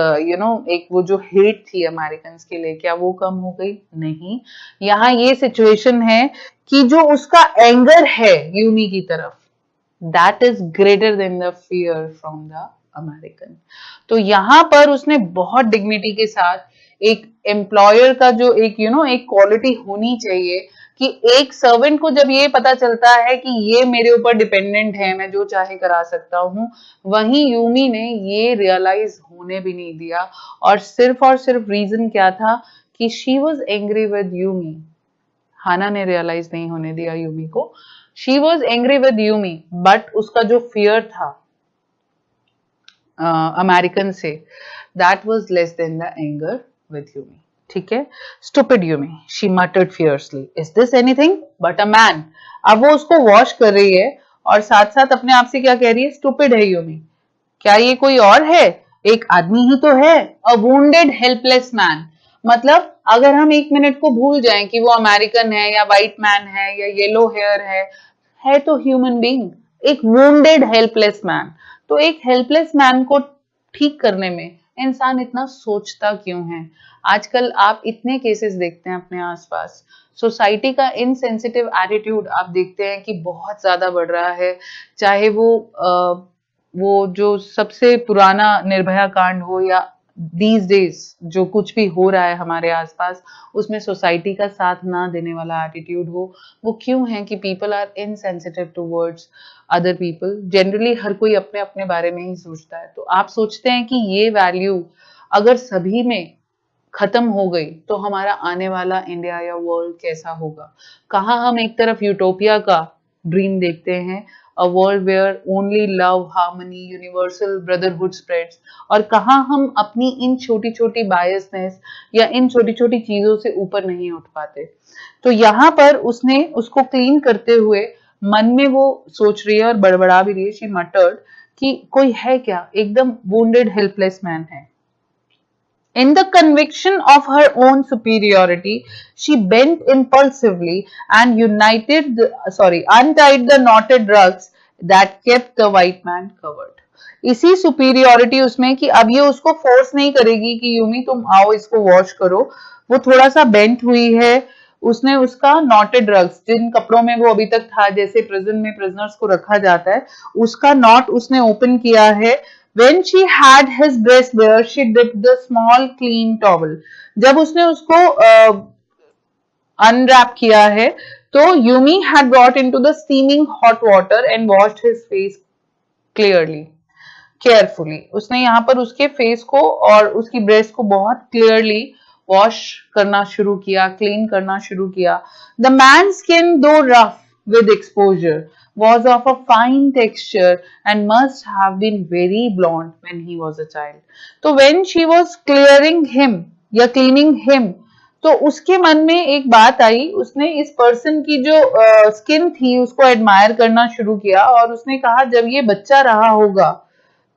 एक वो जो हेट थी अमेरिकन के लिए, क्या वो कम हो गई? नहीं, यहाँ ये सिचुएशन है कि जो उसका एंगर है यूमी की तरफ, that is greater than the fear from the American. तो यहाँ पर उसने बहुत डिग्निटी के साथ, एक एम्प्लॉयर का जो एक एक क्वालिटी होनी चाहिए कि एक सर्वेंट को जब ये पता चलता है कि ये मेरे ऊपर डिपेंडेंट है, मैं जो चाहे करा सकता हूँ, वहीं यूमी ने ये रियलाइज होने भी नहीं दिया। और सिर्फ रीजन क्या था कि she was angry with Yumi. Hana ने रियलाइज नहीं होने दिया यूमी को, she was angry with Yumi, but उसका जो फियर था अमेरिकन से, that was less than the anger with Yumi. ठीक है, stupid Yumi, she muttered fiercely, is this anything but a man. अब वो उसको वॉश कर रही है और साथ साथ अपने आप से क्या कह रही है, स्टूपिड है यूमी, क्या ये कोई और है, एक आदमी ही तो है, अ वुंडेड हेल्पलेस मैन। मतलब अगर हम एक मिनट को भूल जाएं कि वो अमेरिकन है या व्हाइट मैन है या येलो हेयर है तो ह्यूमन बीइंग, एक वुंडेड हेल्पलेस मैन। तो एक हेल्पलेस मैन को ठीक करने में इंसान इतना सोचता क्यों है? आजकल आप इतने केसेस देखते हैं अपने आसपास, सोसाइटी का इनसेंसिटिव एटीट्यूड आप देखते हैं कि बहुत ज्यादा बढ़ रहा है। चाहे वो जो सबसे पुराना निर्भया कांड हो या दीज डेज जो कुछ भी हो रहा है हमारे आसपास, उसमें सोसाइटी का साथ ना देने वाला एटीट्यूड हो। वो क्यों है कि people are insensitive towards other people. Generally हर कोई अपने अपने बारे में ही सोचता है। तो आप सोचते हैं कि ये वैल्यू अगर सभी में खत्म हो गई तो हमारा आने वाला इंडिया या वर्ल्ड कैसा होगा? कहाँ हम एक तरफ यूटोपिया का ड्रीम देखते हैं, a world where only love, harmony, universal brotherhood spreads, और कहाँ हम अपनी इन छोटी छोटी बायसनेस या इन छोटी छोटी चीजों से ऊपर नहीं उठ पाते। तो यहाँ पर उसने उसको क्लीन करते हुए मन में वो सोच रही है और बड़बड़ा भी रही है, शी मटर्ड, कि कोई है क्या, एकदम वुंडेड हेल्पलेस मैन है। In the conviction of her own superiority, she bent impulsively and untied the knotted rugs that kept the white man covered. इसी सुपीरियोरिटी उसमें कि अब ये उसको फोर्स नहीं करेगी कि यूमी तुम आओ इसको वॉश करो, वो थोड़ा सा बेंट हुई है। उसने उसका नॉटेड रग्स, जिन कपड़ों में वो अभी तक था, जैसे प्रिजन में प्रिजनर्स को रखा जाता है, उसका नॉट उसने ओपन किया है। When she had his breast bare, she dipped the small clean towel. जब उसने उसको अनरैप किया है तो Yumi had brought into the steaming hot water and washed his face clearly, carefully. उसने यहाँ पर उसके फेस को और उसकी ब्रेस्ट को बहुत क्लियरली वॉश करना शुरू किया, क्लीन करना शुरू किया। The man's skin though rough with exposure was of a fine texture and must have been very blonde when he was a child. तो when she was clearing him या cleaning him, तो उसके मन में एक बात आई, उसने इस पर्सन की जो स्किन थी उसको एडमायर करना शुरू किया और उसने कहा जब ये बच्चा रहा होगा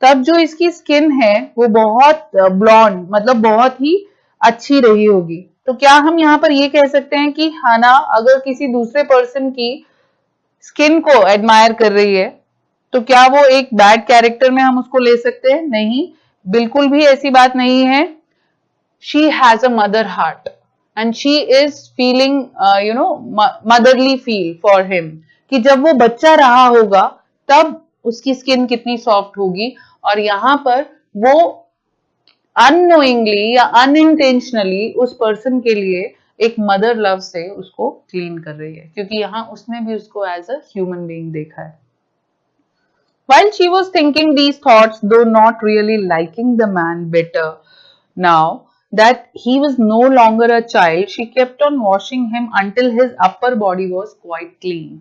तब जो इसकी स्किन है वो बहुत ब्लॉन्ड, मतलब बहुत ही अच्छी रही होगी। तो क्या हम यहाँ पर ये कह सकते हैं कि हाना अगर किसी दूसरे पर्सन की स्किन को एडमायर कर रही है तो क्या वो एक बैड कैरेक्टर में हम उसको ले सकते हैं? नहीं, बिल्कुल भी ऐसी बात नहीं है। She has a mother heart and she is feeling motherly feel for him, कि जब वो बच्चा रहा होगा तब उसकी स्किन कितनी सॉफ्ट होगी। और यहाँ पर वो अननोइंगली या अनइंटेंशनली उस पर्सन के लिए एक मदर लव से उसको क्लीन कर रही है, क्योंकि यहाँ उसने भी उसको एज अ ह्यूमन बीइंग देखा है। While she was thinking these thoughts, though not really liking the man better now that he was no longer a child, she kept on washing him until his upper body was quite clean.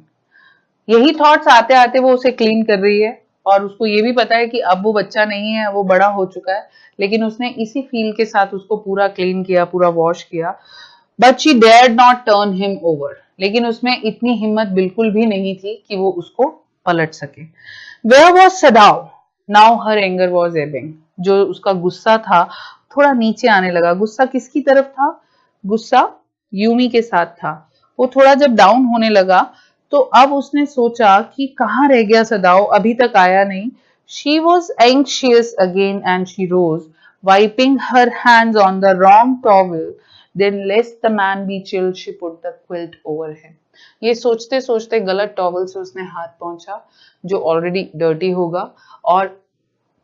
यही thoughts आते आते वो उसे clean कर रही है और उसको ये भी पता है कि अब वो बच्चा नहीं है, वो बड़ा हो चुका है, लेकिन उसने इसी फील के साथ उसको पूरा क्लीन किया, पूरा वॉश किया। But she dared not turn him over, लेकिन उसमें इतनी हिम्मत बिल्कुल भी नहीं थी कि वो उसको पलट सके। Where was Sadao? Now her anger was ebbing. जो उसका गुस्सा था थोड़ा नीचे आने लगा। गुस्सा किसकी तरफ था? गुस्सा यूमी के साथ था। वो थोड़ा जब डाउन होने लगा तो अब उसने सोचा कि कहाँ रह गया सदाओ, अभी तक आया नहीं। She was anxious again and she rose, wiping her hands on the wrong towel. Then lest the man be chilled, she put the quilt over him. ये सोचते सोचते गलत टॉवल से उसने हाथ पहुंचा जो ऑलरेडी डर्टी होगा, और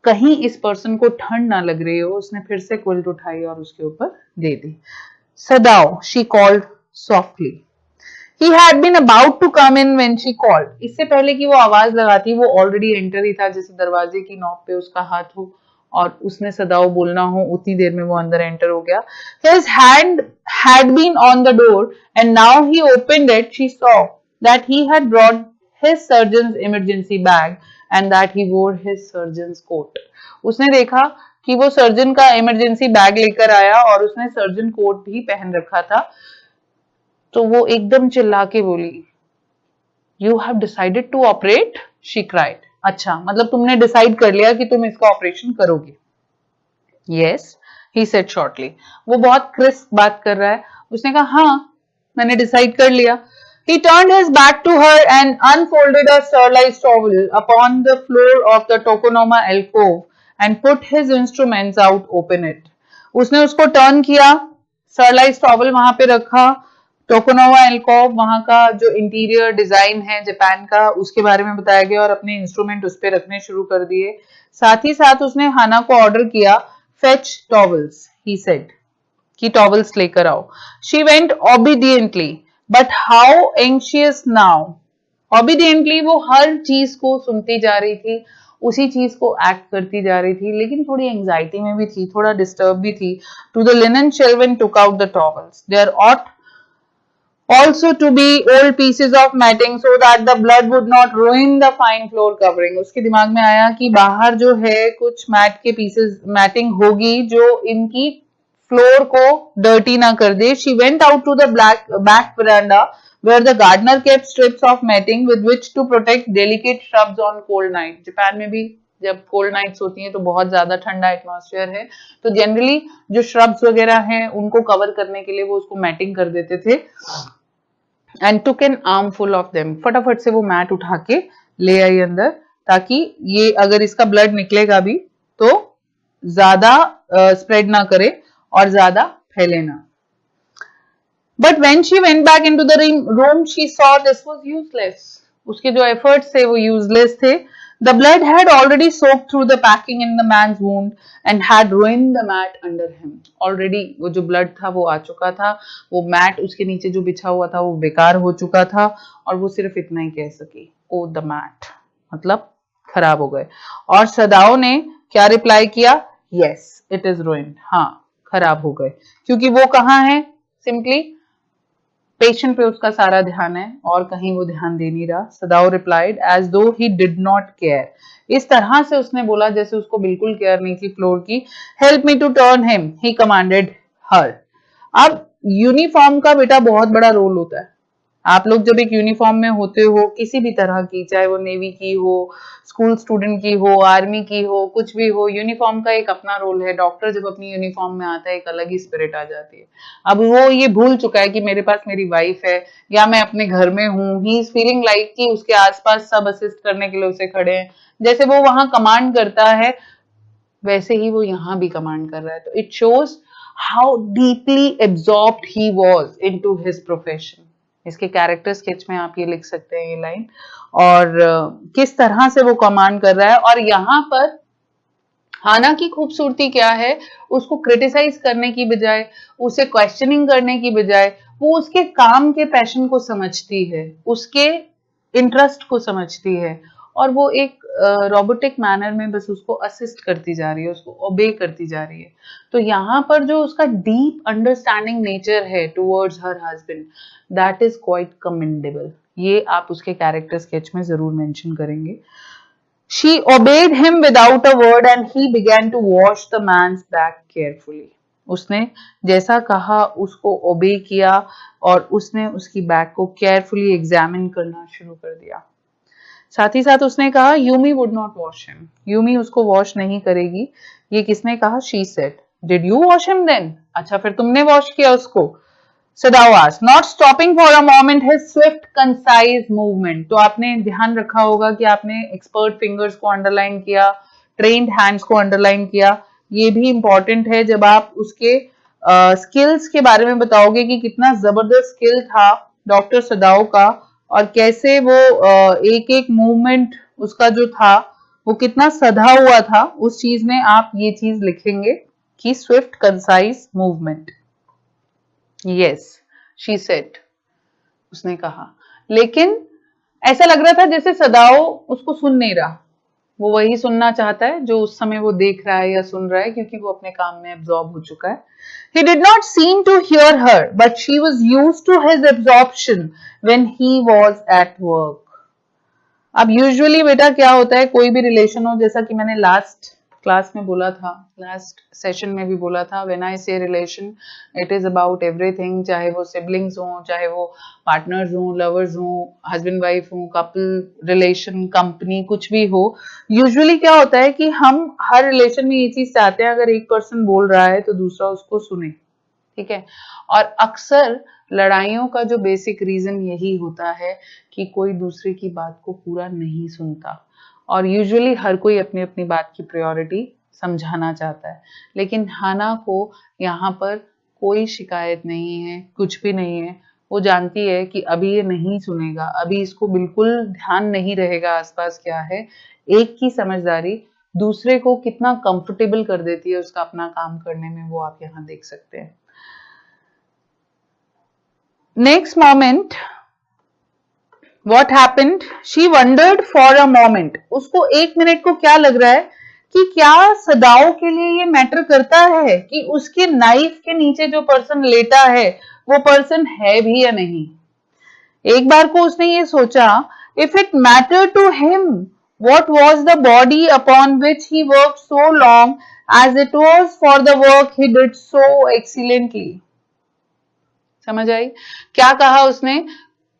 कहीं इस पर्सन को ठंड ना लग रही हो, उसने फिर से क्विल्ट उठाई और उसके ऊपर दे दी। सदाओ, she called softly. He had been about to come in when she called. इससे पहले कि वो आवाज लगाती वो ऑलरेडी एंटर ही था, जैसे दरवाजे की नॉब पे उसका हाथ हो और उसने सदाओ बोलना हो, उतनी देर में वो अंदर एंटर हो गया। His hand had been on the door and now he opened it. She saw that he had brought his surgeon's emergency bag and that he wore his surgeon's coat. उसने देखा कि वो सर्जन का emergency bag लेकर आया और उसने surgeon coat भी पहन रखा था। तो वो एकदम चिल्ला के बोली, You have decided to operate? She cried. अच्छा, मतलब तुमने डिसाइड कर लिया कि तुम इसका ऑपरेशन करोगे? Yes, he said shortly. वो बहुत क्रिस्प बात कर रहा है। उसने कहा हाँ, मैंने डिसाइड कर लिया। He turned his back to her and unfolded a sterilized towel upon the floor of the tokonoma alcove and put his instruments out open it. उसने उसको टर्न किया, sterilized towel वहां पे रखा, टोकोनोवा एल्कोव वहां का जो इंटीरियर डिजाइन है जापान का उसके बारे में बताया गया और अपने इंस्ट्रूमेंट उस पे रखने शुरू कर दिए। साथ ही साथ उसने हाना को ऑर्डर किया, फेच टॉवल्स, ही सेड, कि टॉवल्स लेकर आओ। She went obediently but how anxious now. Obediently वो हर चीज को सुनती जा रही थी, उसी चीज को एक्ट करती जा रही थी, लेकिन थोड़ी एंजाइटी में भी थी, थोड़ा डिस्टर्ब भी थी। To the linen shelf took out the towels, there ought also to be old pieces of matting so that the blood would not ruin the fine floor covering. उसके दिमाग में आया कि बाहर जो है कुछ मैट के पीसेस, मैटिंग होगी जो इनकी फ्लोर को डर्टी ना कर दे। She went out to the back veranda where the gardener kept strips of matting with which to protect delicate shrubs on cold night. Japan में भी जब कोल्ड नाइट्स होती हैं तो बहुत ज्यादा ठंडा एटमॉस्फेयर है, तो जनरली जो श्रब्स वगैरह हैं उनको कवर करने के लिए वो उसको मैटिंग कर देते थे। And took an armful of them, फटाफट से वो मैट उठा के ले आई अंदर, ताकि ये अगर इसका ब्लड निकलेगा भी तो ज्यादा स्प्रेड ना करे और ज्यादा फैले ना। But when she went back into the room she saw this was useless. उसके जो एफर्ट्स थे वो यूजलेस थे। The blood had already soaked through the packing in the man's wound and had ruined the mat under him. Already वो जो blood था वो आ चुका था, वो मैट उसके नीचे जो बिछा हुआ था वो बेकार हो चुका था, और वो सिर्फ इतना ही कह सकी, Oh the mat, मतलब खराब हो गए। और सदाओ ने क्या रिप्लाई किया? Yes, it is ruined. हाँ, खराब हो गए। क्योंकि वो कहाँ है? Simply पेशेंट पे उसका सारा ध्यान है और कहीं वो ध्यान दे नहीं रहा। सदाओ रिप्लाइड एज दो ही डिड नॉट केयर। इस तरह से उसने बोला जैसे उसको बिल्कुल केयर नहीं थी फ्लोर की। Help me to turn him, he commanded her. अब यूनिफॉर्म का बेटा बहुत बड़ा रोल होता है। आप लोग जब एक यूनिफॉर्म में होते हो किसी भी तरह की, चाहे वो नेवी की हो, स्कूल स्टूडेंट की हो, आर्मी की हो, कुछ भी हो, यूनिफॉर्म का एक अपना रोल है। डॉक्टर जब अपनी यूनिफॉर्म में आता है एक अलग ही स्पिरिट आ जाती है। अब वो ये भूल चुका है कि मेरे पास मेरी वाइफ है या मैं अपने घर में हूँ। ही इज फीलिंग लाइक कि उसके आसपास सब असिस्ट करने के लिए उसे खड़े हैं। जैसे वो वहां कमांड करता है वैसे ही वो यहाँ भी कमांड कर रहा है। तो it shows how deeply absorbed he was into his profession. इसके कैरेक्टर स्केच में आप ये लिख सकते हैं ये लाइन। और किस तरह से वो कमांड कर रहा है। और यहाँ पर हाना की खूबसूरती क्या है, उसको क्रिटिसाइज करने की बजाय, उसे क्वेश्चनिंग करने की बजाय, वो उसके काम के पैशन को समझती है, उसके इंटरेस्ट को समझती है और वो एक रोबोटिक मैनर में बस उसको असिस्ट करती जा रही है, उसको ओबे करती जा रही है। तो यहाँ पर जो उसका डीप अंडरस्टैंडिंग नेचर है towards her husband, that is quite commendable. ये आप उसके कैरेक्टर स्केच में जरूर मेंशन करेंगे। She obeyed him without a word and he began to wash the man's back carefully. उसने जैसा कहा उसको ओबे किया और उसने उसकी बैक को केयरफुली एग्जामिन करना शुरू कर दिया। साथ ही साथ उसने कहा Yumi would not wash him, Yumi उसको वॉश नहीं करेगी। ये किसने कहा? She said. Did you wash him then? अच्छा फिर तुमने वॉश किया उसको? Sadao asked, not stopping for a moment his swift, concise movement. तो आपने ध्यान रखा होगा कि आपने एक्सपर्ट फिंगर्स को अंडरलाइन किया, ट्रेन्ड हैंड्स को अंडरलाइन किया। ये भी इंपॉर्टेंट है जब आप उसके स्किल्स के बारे में बताओगे कि कितना जबरदस्त स्किल था डॉक्टर सदाओ का और कैसे वो एक एक मूवमेंट उसका जो था वो कितना सधा हुआ था। उस चीज में आप ये चीज लिखेंगे कि Swift concise movement. Yes, she said, उसने कहा। लेकिन ऐसा लग रहा था जैसे सदाओ उसको सुन नहीं रहा। वो वही सुनना चाहता है जो उस समय वो देख रहा है या सुन रहा है, क्योंकि वो अपने काम में एब्जॉर्ब हो चुका है। He did not seem to hear her, but she was used to his absorption when he was at work. अब यूजुअली बेटा क्या होता है, कोई भी रिलेशन हो, जैसा कि मैंने लास्ट क्लास में बोला था, लास्ट सेशन में भी बोला था, व्हेन आई से relation it is about everything. चाहे वो सिबलिंग्स हो, चाहे वो पार्टनर्स हो, लवर्स हो, हस्बैंड वाइफ हो, कपल रिलेशन, कंपनी, कुछ भी हो। यूजुअली क्या होता है कि हम हर रिलेशन में ये चीज चाहते हैं, अगर एक पर्सन बोल रहा है तो दूसरा उसको सुने, ठीक है। और अक्सर लड़ाइयों का जो बेसिक रीजन यही होता है कि कोई दूसरे की बात को पूरा नहीं सुनता और यूजुअली हर कोई अपनी अपनी बात की प्रायोरिटी समझाना चाहता है। लेकिन हाना को यहाँ पर कोई शिकायत नहीं है, कुछ भी नहीं है। वो जानती है कि अभी ये नहीं सुनेगा, अभी इसको बिल्कुल ध्यान नहीं रहेगा आसपास क्या है। एक की समझदारी दूसरे को कितना कंफर्टेबल कर देती है उसका अपना काम करने में, वो आप यहाँ देख सकते हैं। Next moment, what happened? She wondered for a moment. उसको एक मिनट को क्या लग रहा है कि क्या सदाओ के लिए ये मैटर करता है कि उसके नाइफ के नीचे जो पर्सन लेटा है वो पर्सन है भी या नहीं। एक बार को उसने ये सोचा, if it mattered to him, what was the body upon which he worked so long as it was for the work he did so excellently. समझ आई क्या कहा उसने?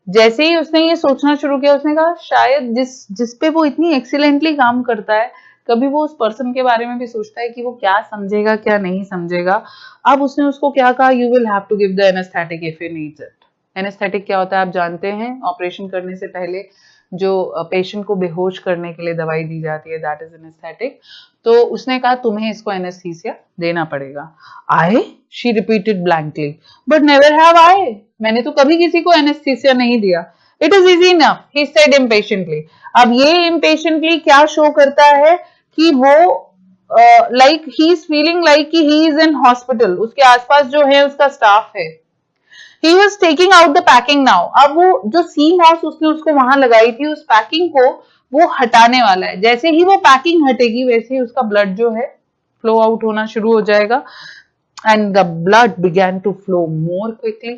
जैसे ही उसने ये सोचना शुरू किया, उसने कहा शायद जिस पे वो इतनी एक्सीलेंटली काम करता है, कभी वो उस पर्सन के बारे में भी सोचता है कि वो क्या समझेगा क्या नहीं समझेगा। अब उसने उसको क्या कहा, you will have to give the anaesthetic if you needs it. Anaesthetic क्या होता है आप जानते हैं, ऑपरेशन करने से पहले जो पेशेंट को बेहोश करने के लिए दवाई दी जाती है, दैट इज एनेस्थेटिक। तो उसने कहा तुम्हें इसको एनेस्थीसिया देना पड़ेगा। I, she repeated blankly, but never have I, मैंने तो कभी किसी को एनेस्थीसिया नहीं दिया। It is easy enough, he said impatiently. अब ये इम्पेशेंटली क्या शो करता है कि वो like he is feeling like कि ही इज इन हॉस्पिटल, उसके आसपास जो है उसका स्टाफ है। He was taking out the packing now. अब वो जो सी मॉस उसने उसको वहां लगाई थी, उस पैकिंग को वो हटाने वाला है। जैसे ही वो पैकिंग हटेगी वैसे ही उसका ब्लड जो है फ्लो आउट होना शुरू हो जाएगा। And the blood began to flow more quickly.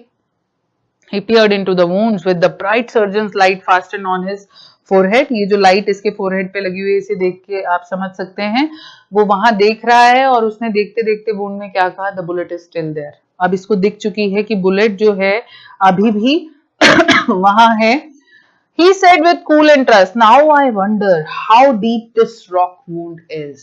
He peered into the wounds with the bright surgeon's light fastened on his forehead. ये जो लाइट इसके फोरहेड पे लगी हुई है, इसे देख के आप समझ सकते हैं वो वहां देख रहा है और उसने देखते देखते वुंड में क्या कहा, the bullet is still there. अब इसको दिख चुकी है कि बुलेट जो है अभी भी वहां है। He said with cool interest, now I wonder how deep this rock wound is.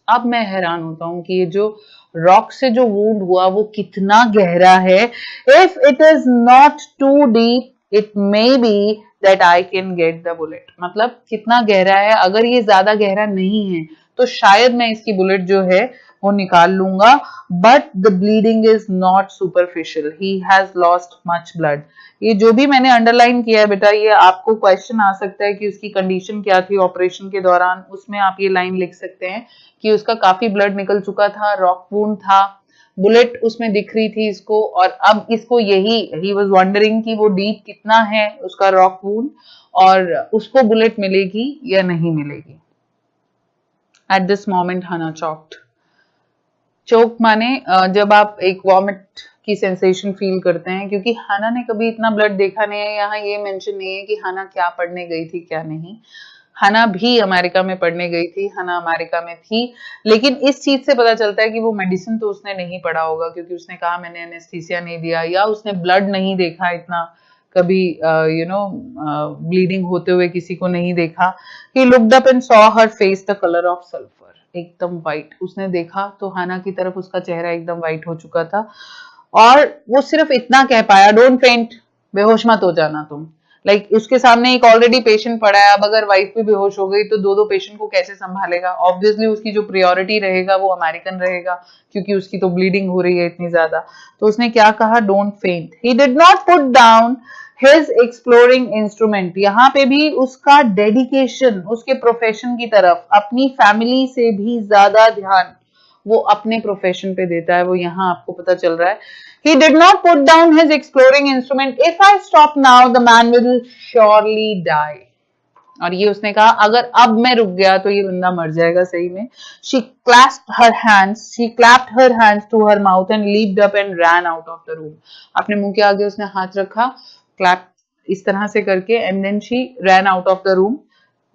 अब मैं हैरान होता हूँ कि ये जो रॉक से जो वुंड हुआ वो कितना गहरा है। If it is not too deep, it may be that I can get the bullet. मतलब कितना गहरा है, अगर ये ज्यादा गहरा नहीं है तो शायद मैं इसकी बुलेट जो है वो निकाल लूंगा। But the bleeding is not superficial. He has lost much blood. ये जो भी मैंने अंडरलाइन किया है बेटा, ये आपको क्वेश्चन आ सकता है कि उसकी कंडीशन क्या थी ऑपरेशन के दौरान, उसमें आप ये लाइन लिख सकते हैं कि उसका काफी ब्लड निकल चुका था, रॉक वुंड था, बुलेट उसमें दिख रही थी इसको, और अब इसको यही ही वाज वंडरिंग कि वो डीप कितना है उसका रॉक वुंड और उसको बुलेट मिलेगी या नहीं मिलेगी। एट दिस मोमेंट हना चॉक्ड। चोक माने जब आप एक वॉमिट की सेंसेशन फील करते हैं, क्योंकि हाना ने कभी इतना ब्लड देखा नहीं है। यहाँ ये मेंशन नहीं है कि हाना क्या पढ़ने गई थी क्या नहीं। हाना भी अमेरिका में पढ़ने गई थी, हाना अमेरिका में थी, लेकिन इस चीज से पता चलता है कि वो मेडिसिन तो उसने नहीं पढ़ा होगा, क्योंकि उसने कहा मैंने एनेस्थीसिया नहीं दिया, या उसने ब्लड नहीं देखा इतना कभी, ब्लीडिंग होते हुए किसी को नहीं देखा। He looked up and saw her face the colour of sulphur, एकदम व्हाइट। उसने देखा तो हाना की तरफ उसका चेहरा एकदम व्हाइट हो चुका था और वो सिर्फ इतना कह पाया, डोंट फेंट, बेहोश मत हो जाना तुम। लाइक उसके सामने एक ऑलरेडी पेशेंट पड़ा है, अब अगर वाइफ भी बेहोश हो गई तो दो दो पेशेंट को कैसे संभालेगा। ऑब्वियसली उसकी जो प्रायोरिटी रहेगा वो अमेरिकन रहेगा, क्योंकि उसकी तो ब्लीडिंग हो रही है इतनी ज्यादा। तो उसने क्या कहा, डोंट फेंट। He did not put down his exploring instrument. यहाँ पे भी उसका डेडिकेशन उसके प्रोफेशन की तरफ, अपनी फैमिली से भी ज्यादा ध्यान वो अपने प्रोफेशन पे देता है, वो यहाँ आपको पता चल रहा है। He did not put down his exploring instrument. If I stop now, the man will surely die. और ये उसने कहा अगर अब मैं रुक गया तो ये बंदा मर जाएगा सही में। She clasped her hands, she clapped her hands to her mouth and leaped up and ran out of the room. अपने मुंह के आगे उसने हाथ रखा, clap इस तरह से करके, and then she ran out of the room.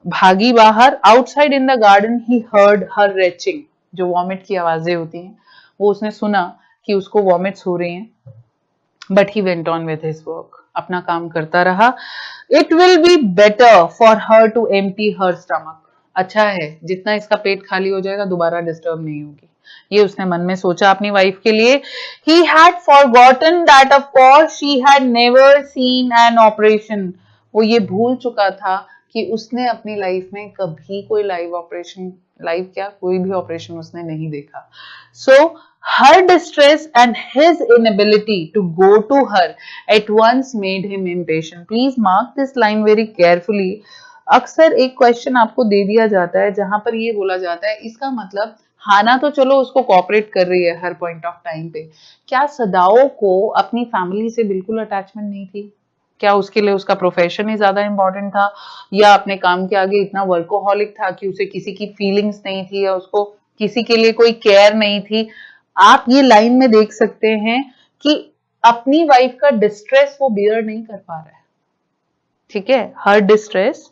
भागी बाहर। Outside in the garden he heard her retching. जो वॉमिट की आवाजें होती हैं वो उसने सुना कि उसको वॉमिट्स हो रही हैं। But he went on with his work, अपना काम करता रहा। It will be better for her to empty her stomach. अच्छा है, जितना इसका पेट खाली हो जाएगा दोबारा डिस्टर्ब नहीं होगी, ये उसने मन में सोचा अपनी वाइफ के लिए। He had forgotten that of course she had never seen an operation. वो ये भूल चुका था कि उसने अपनी लाइफ में कभी कोई लाइव ऑपरेशन, लाइव क्या, कोई भी ऑपरेशन उसने नहीं देखा। सो her distress and his inability to go to her at once made him impatient. Please mark this line very carefully. अक्सर एक क्वेश्चन आपको दे दिया जाता है जहां पर ये बोला जाता है, इसका मतलब हाना तो चलो उसको कोऑपरेट कर रही है हर पॉइंट ऑफ टाइम पे, क्या सदाओ को अपनी फैमिली से बिल्कुल अटैचमेंट नहीं थी? क्या उसके लिए उसका प्रोफेशन ही ज्यादा इंपॉर्टेंट था, या अपने काम के आगे इतना वर्कोहॉलिक था कि उसे किसी की फीलिंग्स नहीं थी, या उसको किसी के लिए कोई केयर नहीं थी? आप ये लाइन में देख सकते हैं कि अपनी वाइफ का डिस्ट्रेस वो बियर नहीं कर पा रहा है, ठीक है, her distress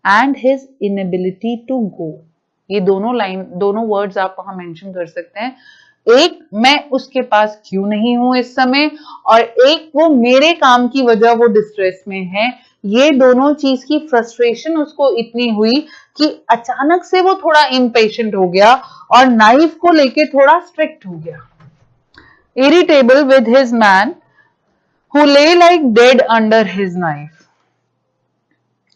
and his inability to go. ये दोनों लाइन, दोनों वर्ड्स आप वहां मेंशन कर सकते हैं। एक, मैं उसके पास क्यों नहीं हूं इस समय, और एक, वो मेरे काम की वजह वो डिस्ट्रेस में है। ये दोनों चीज की फ्रस्ट्रेशन उसको इतनी हुई कि अचानक से वो थोड़ा इम्पेशेंट हो गया और नाइफ को लेके थोड़ा स्ट्रिक्ट हो गया। Irritable with his man who lay like dead under his knife.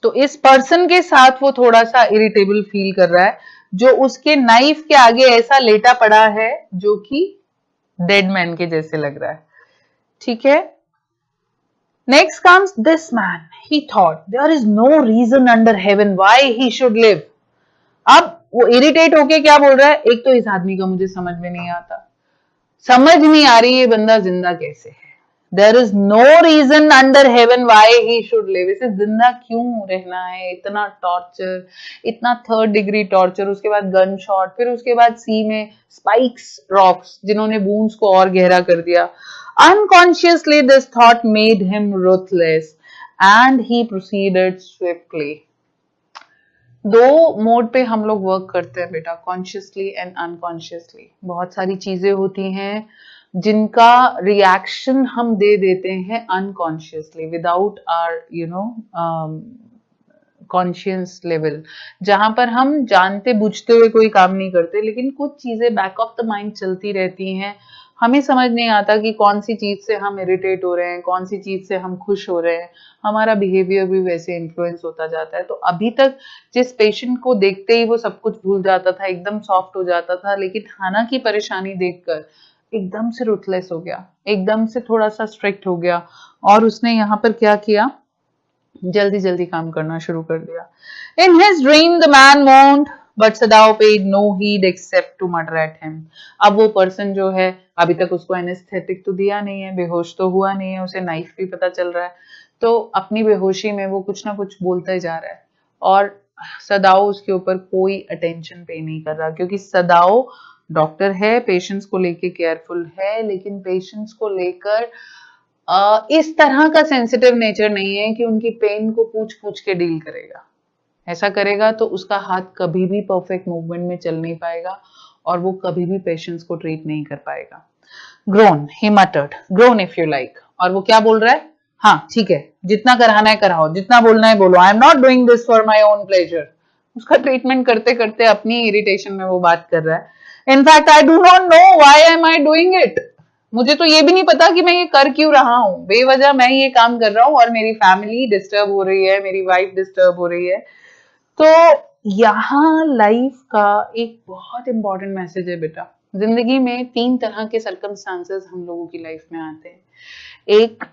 तो इस पर्सन के साथ वो थोड़ा सा इरिटेबल फील कर रहा है, जो उसके नाइफ के आगे ऐसा लेटा पड़ा है जो कि डेड मैन के जैसे लग रहा है, ठीक है। Next comes this man, he thought there is no reason under heaven why he should live. अब वो इरिटेट होके क्या बोल रहा है, एक तो इस आदमी का मुझे समझ में नहीं आता, समझ नहीं आ रही ये बंदा जिंदा कैसे है। There is no reason under heaven why he should live. इसे जिंदा क्यों रहना है, इतना टॉर्चर, इतना 3rd डिग्री टॉर्चर, उसके बाद गन शॉट, फिर उसके बाद सी में स्पाइक्स रॉक्स जिन्होंने वुंड्स को और गहरा कर दिया। Unconsciously, this thought made him ruthless, and he proceeded swiftly. दो मोड पे हम लोग वर्क करते हैं बेटा, कॉन्शियसली एंड अनकॉन्शियसली। बहुत सारी चीजें होती हैं जिनका रिएक्शन हम दे देते हैं unconsciously, without our conscious level, जहां पर हम जानते बुझते हुए कोई काम नहीं करते, लेकिन कुछ चीजें बैक ऑफ द माइंड चलती रहती हैं। हमें समझ नहीं आता कि कौन सी चीज से हम इरिटेट हो रहे हैं, कौन सी चीज से हम खुश हो रहे हैं, हमारा बिहेवियर भी वैसे इन्फ्लुएंस होता जाता है। तो अभी तक जिस पेशेंट को देखते ही वो सब कुछ भूल जाता था, एकदम सॉफ्ट हो जाता था, लेकिन हाना की परेशानी देखकर एकदम से रुथलेस हो गया, एकदम से थोड़ा सा स्ट्रिक्ट हो गया, और उसने यहाँ पर क्या किया, जल्दी जल्दी काम करना शुरू कर दिया। In his dream the man moaned, but Sadao paid no heed except to mutter at him. अब वो पर्सन जो है, अभी तक उसको एनेस्थेटिक तो दिया नहीं है, बेहोश तो हुआ नहीं है, उसे नाइफ भी पता चल रहा है, तो अपनी बेहोशी में वो कुछ ना कुछ बोलता ही जा रहा है, और सदाओ उसके ऊपर कोई अटेंशन पे नहीं कर रहा, क्योंकि सदाओ डॉक्टर है, पेशेंट्स को लेके केयरफुल है, लेकिन पेशेंट्स को लेकर इस तरह का सेंसिटिव नेचर नहीं है कि उनकी पेन को पूछ पूछ के डील करेगा। ऐसा करेगा तो उसका हाथ कभी भी परफेक्ट मूवमेंट में चल नहीं पाएगा, और वो कभी भी पेशेंट्स को ट्रीट नहीं कर पाएगा। Grown, he मटर्ड, grown if you like. और वो क्या बोल रहा है, हाँ ठीक है, जितना कराना है कराओ, जितना बोलना है बोलो, I am not doing this for my own pleasure. उसका ट्रीटमेंट करते करते अपनी इरिटेशन में वो बात कर रहा है। In fact I do not know why am I doing it. मुझे तो ये भी नहीं पता कि मैं ये कर क्यों रहा हूं, बेवजह मैं ये काम कर रहा हूं और मेरी फैमिली डिस्टर्ब हो रही है, मेरी वाइफ डिस्टर्ब हो रही है। तो यहाँ लाइफ का एक बहुत इंपॉर्टेंट मैसेज है बेटा। जिंदगी में 3 तरह के सर्कमस्टांसेस हम लोगों की लाइफ में आते हैं। एक,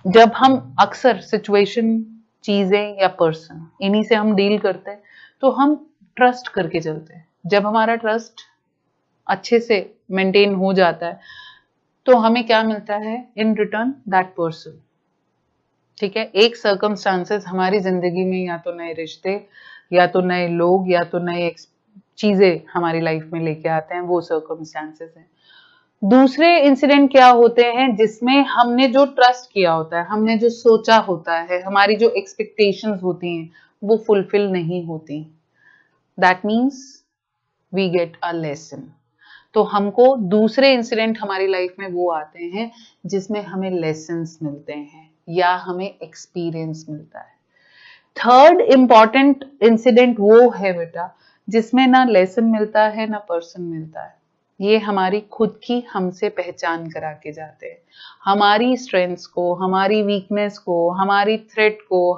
जब हम अक्सर सिचुएशन, चीजें या पर्सन, इन्हीं से हम डील करते हैं, तो हम ट्रस्ट करके चलते हैं। जब हमारा ट्रस्ट अच्छे से मेंटेन हो जाता है तो हमें क्या मिलता है इन रिटर्न, दैट पर्सन। ठीक है, एक सर्कमस्टांसेस हमारी जिंदगी में या तो नए रिश्ते, या तो नए लोग, या तो नए चीजें हमारी लाइफ में लेके आते हैं, वो सर्कमस्टांसेस हैं। दूसरे इंसिडेंट क्या होते हैं, जिसमें हमने जो ट्रस्ट किया होता है, हमने जो सोचा होता है, हमारी जो एक्सपेक्टेशंस होती हैं, वो फुलफिल नहीं होती। That means we get a lesson. तो हमको दूसरे इंसिडेंट हमारी लाइफ में वो आते हैं जिसमें हमें लेसन्स मिलते हैं या हमें एक्सपीरियंस मिलता है। थर्ड इंपॉर्टेंट इंसिडेंट वो है बेटा जिसमें ना लेसन मिलता है ना पर्सन मिलता है। ये हमारी खुद की हमसे पहचान करा के जाते हैं, हमारी स्ट्रेंथ्स को, हमारी वीकनेस को, हमारी थ्रेट को,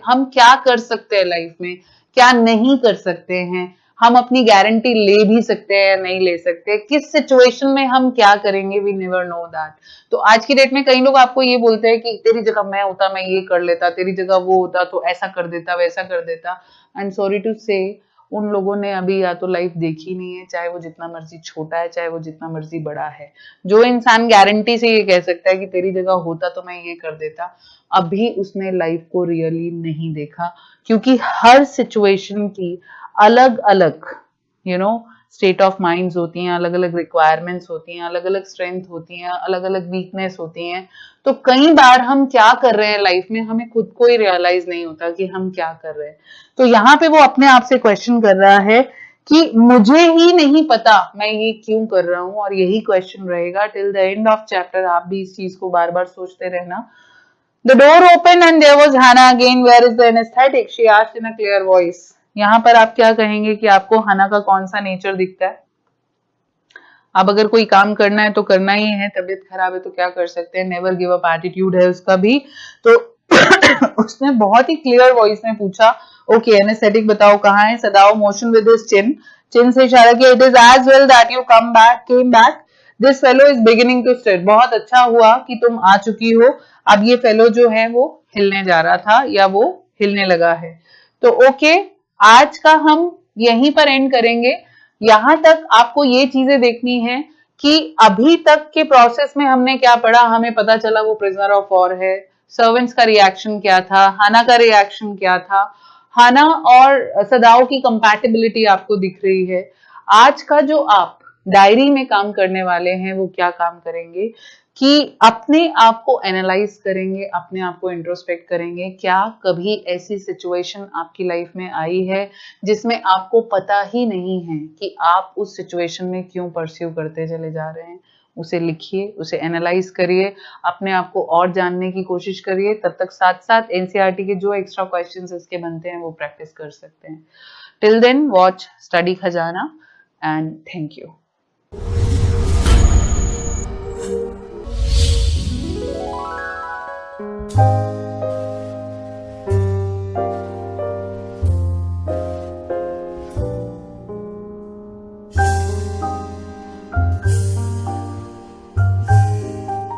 हम क्या कर सकते हैं लाइफ में, क्या नहीं कर सकते हैं, हम अपनी गारंटी ले भी सकते हैं या नहीं ले सकते, किस सिचुएशन में हम क्या करेंगे, वी नेवर नो दैट। तो आज की डेट में कई लोग आपको ये बोलते हैं कि तेरी जगह मैं होता मैं ये कर लेता, तेरी जगह वो होता तो ऐसा कर देता, वैसा कर देता। आई एम सॉरी टू से, उन लोगों ने अभी या तो लाइफ देखी नहीं है, चाहे वो जितना मर्जी छोटा है, चाहे वो जितना मर्जी बड़ा है। जो इंसान गारंटी से ये कह सकता है कि तेरी जगह होता तो मैं ये कर देता, अभी उसने लाइफ को रियली नहीं देखा, क्योंकि हर सिचुएशन की अलग अलग स्टेट ऑफ माइंड्स होती हैं, अलग अलग रिक्वायरमेंट्स होती हैं, अलग अलग स्ट्रेंथ होती हैं, अलग अलग वीकनेस होती हैं। तो कई बार हम क्या कर रहे हैं लाइफ में हमें खुद को ही रियलाइज नहीं होता कि हम क्या कर रहे हैं। तो यहाँ पे वो अपने आप से क्वेश्चन कर रहा है कि मुझे ही नहीं पता मैं ये क्यों कर रहा हूँ, और यही क्वेश्चन रहेगा till the end of chapter. आप भी इस चीज को बार बार सोचते रहना। The door opened and there was Hannah again. Where is the anesthetic? She asked in a clear voice. यहाँ पर आप क्या कहेंगे कि आपको हना का कौन सा नेचर दिखता है? अब अगर कोई काम करना है तो करना ही है, तबीयत खराब है तो क्या कर सकते हैं, नेवर गिव अप एटीट्यूड है उसका भी। तो उसने बहुत ही क्लियर वॉइस में पूछा, ओके एनेस्थेटिक बताओ कहाँ है। Sadao motion with his chin, chin से इशारा किया, it is as well that you came back, this fellow is beginning to stir. बहुत अच्छा हुआ कि तुम आ चुकी हो, अब ये फेलो जो है वो हिलने जा रहा था या वो हिलने लगा है। तो ओके, आज का हम यहीं पर एंड करेंगे। यहां तक आपको ये चीजें देखनी है कि अभी तक के प्रोसेस में हमने क्या पढ़ा। हमें पता चला वो प्रिजनर ऑफ वॉर है, सर्वेंट्स का रिएक्शन क्या था, हाना का रिएक्शन क्या था, हाना और सदाओ की कंपैटिबिलिटी आपको दिख रही है। आज का जो आप डायरी में काम करने वाले हैं वो क्या काम करेंगे, कि अपने आप को एनालाइज करेंगे, अपने आप को इंट्रोस्पेक्ट करेंगे। क्या कभी ऐसी सिचुएशन आपकी लाइफ में आई है जिसमें आपको पता ही नहीं है कि आप उस सिचुएशन में क्यों परस्यू करते चले जा रहे हैं? उसे लिखिए, उसे एनालाइज करिए, अपने आप को और जानने की कोशिश करिए। तब तक साथ साथ एनसीईआरटी के जो एक्स्ट्रा क्वेश्चंस इसके बनते हैं वो प्रैक्टिस कर सकते हैं। टिल देन वॉच स्टडी खजाना एंड थैंक यू।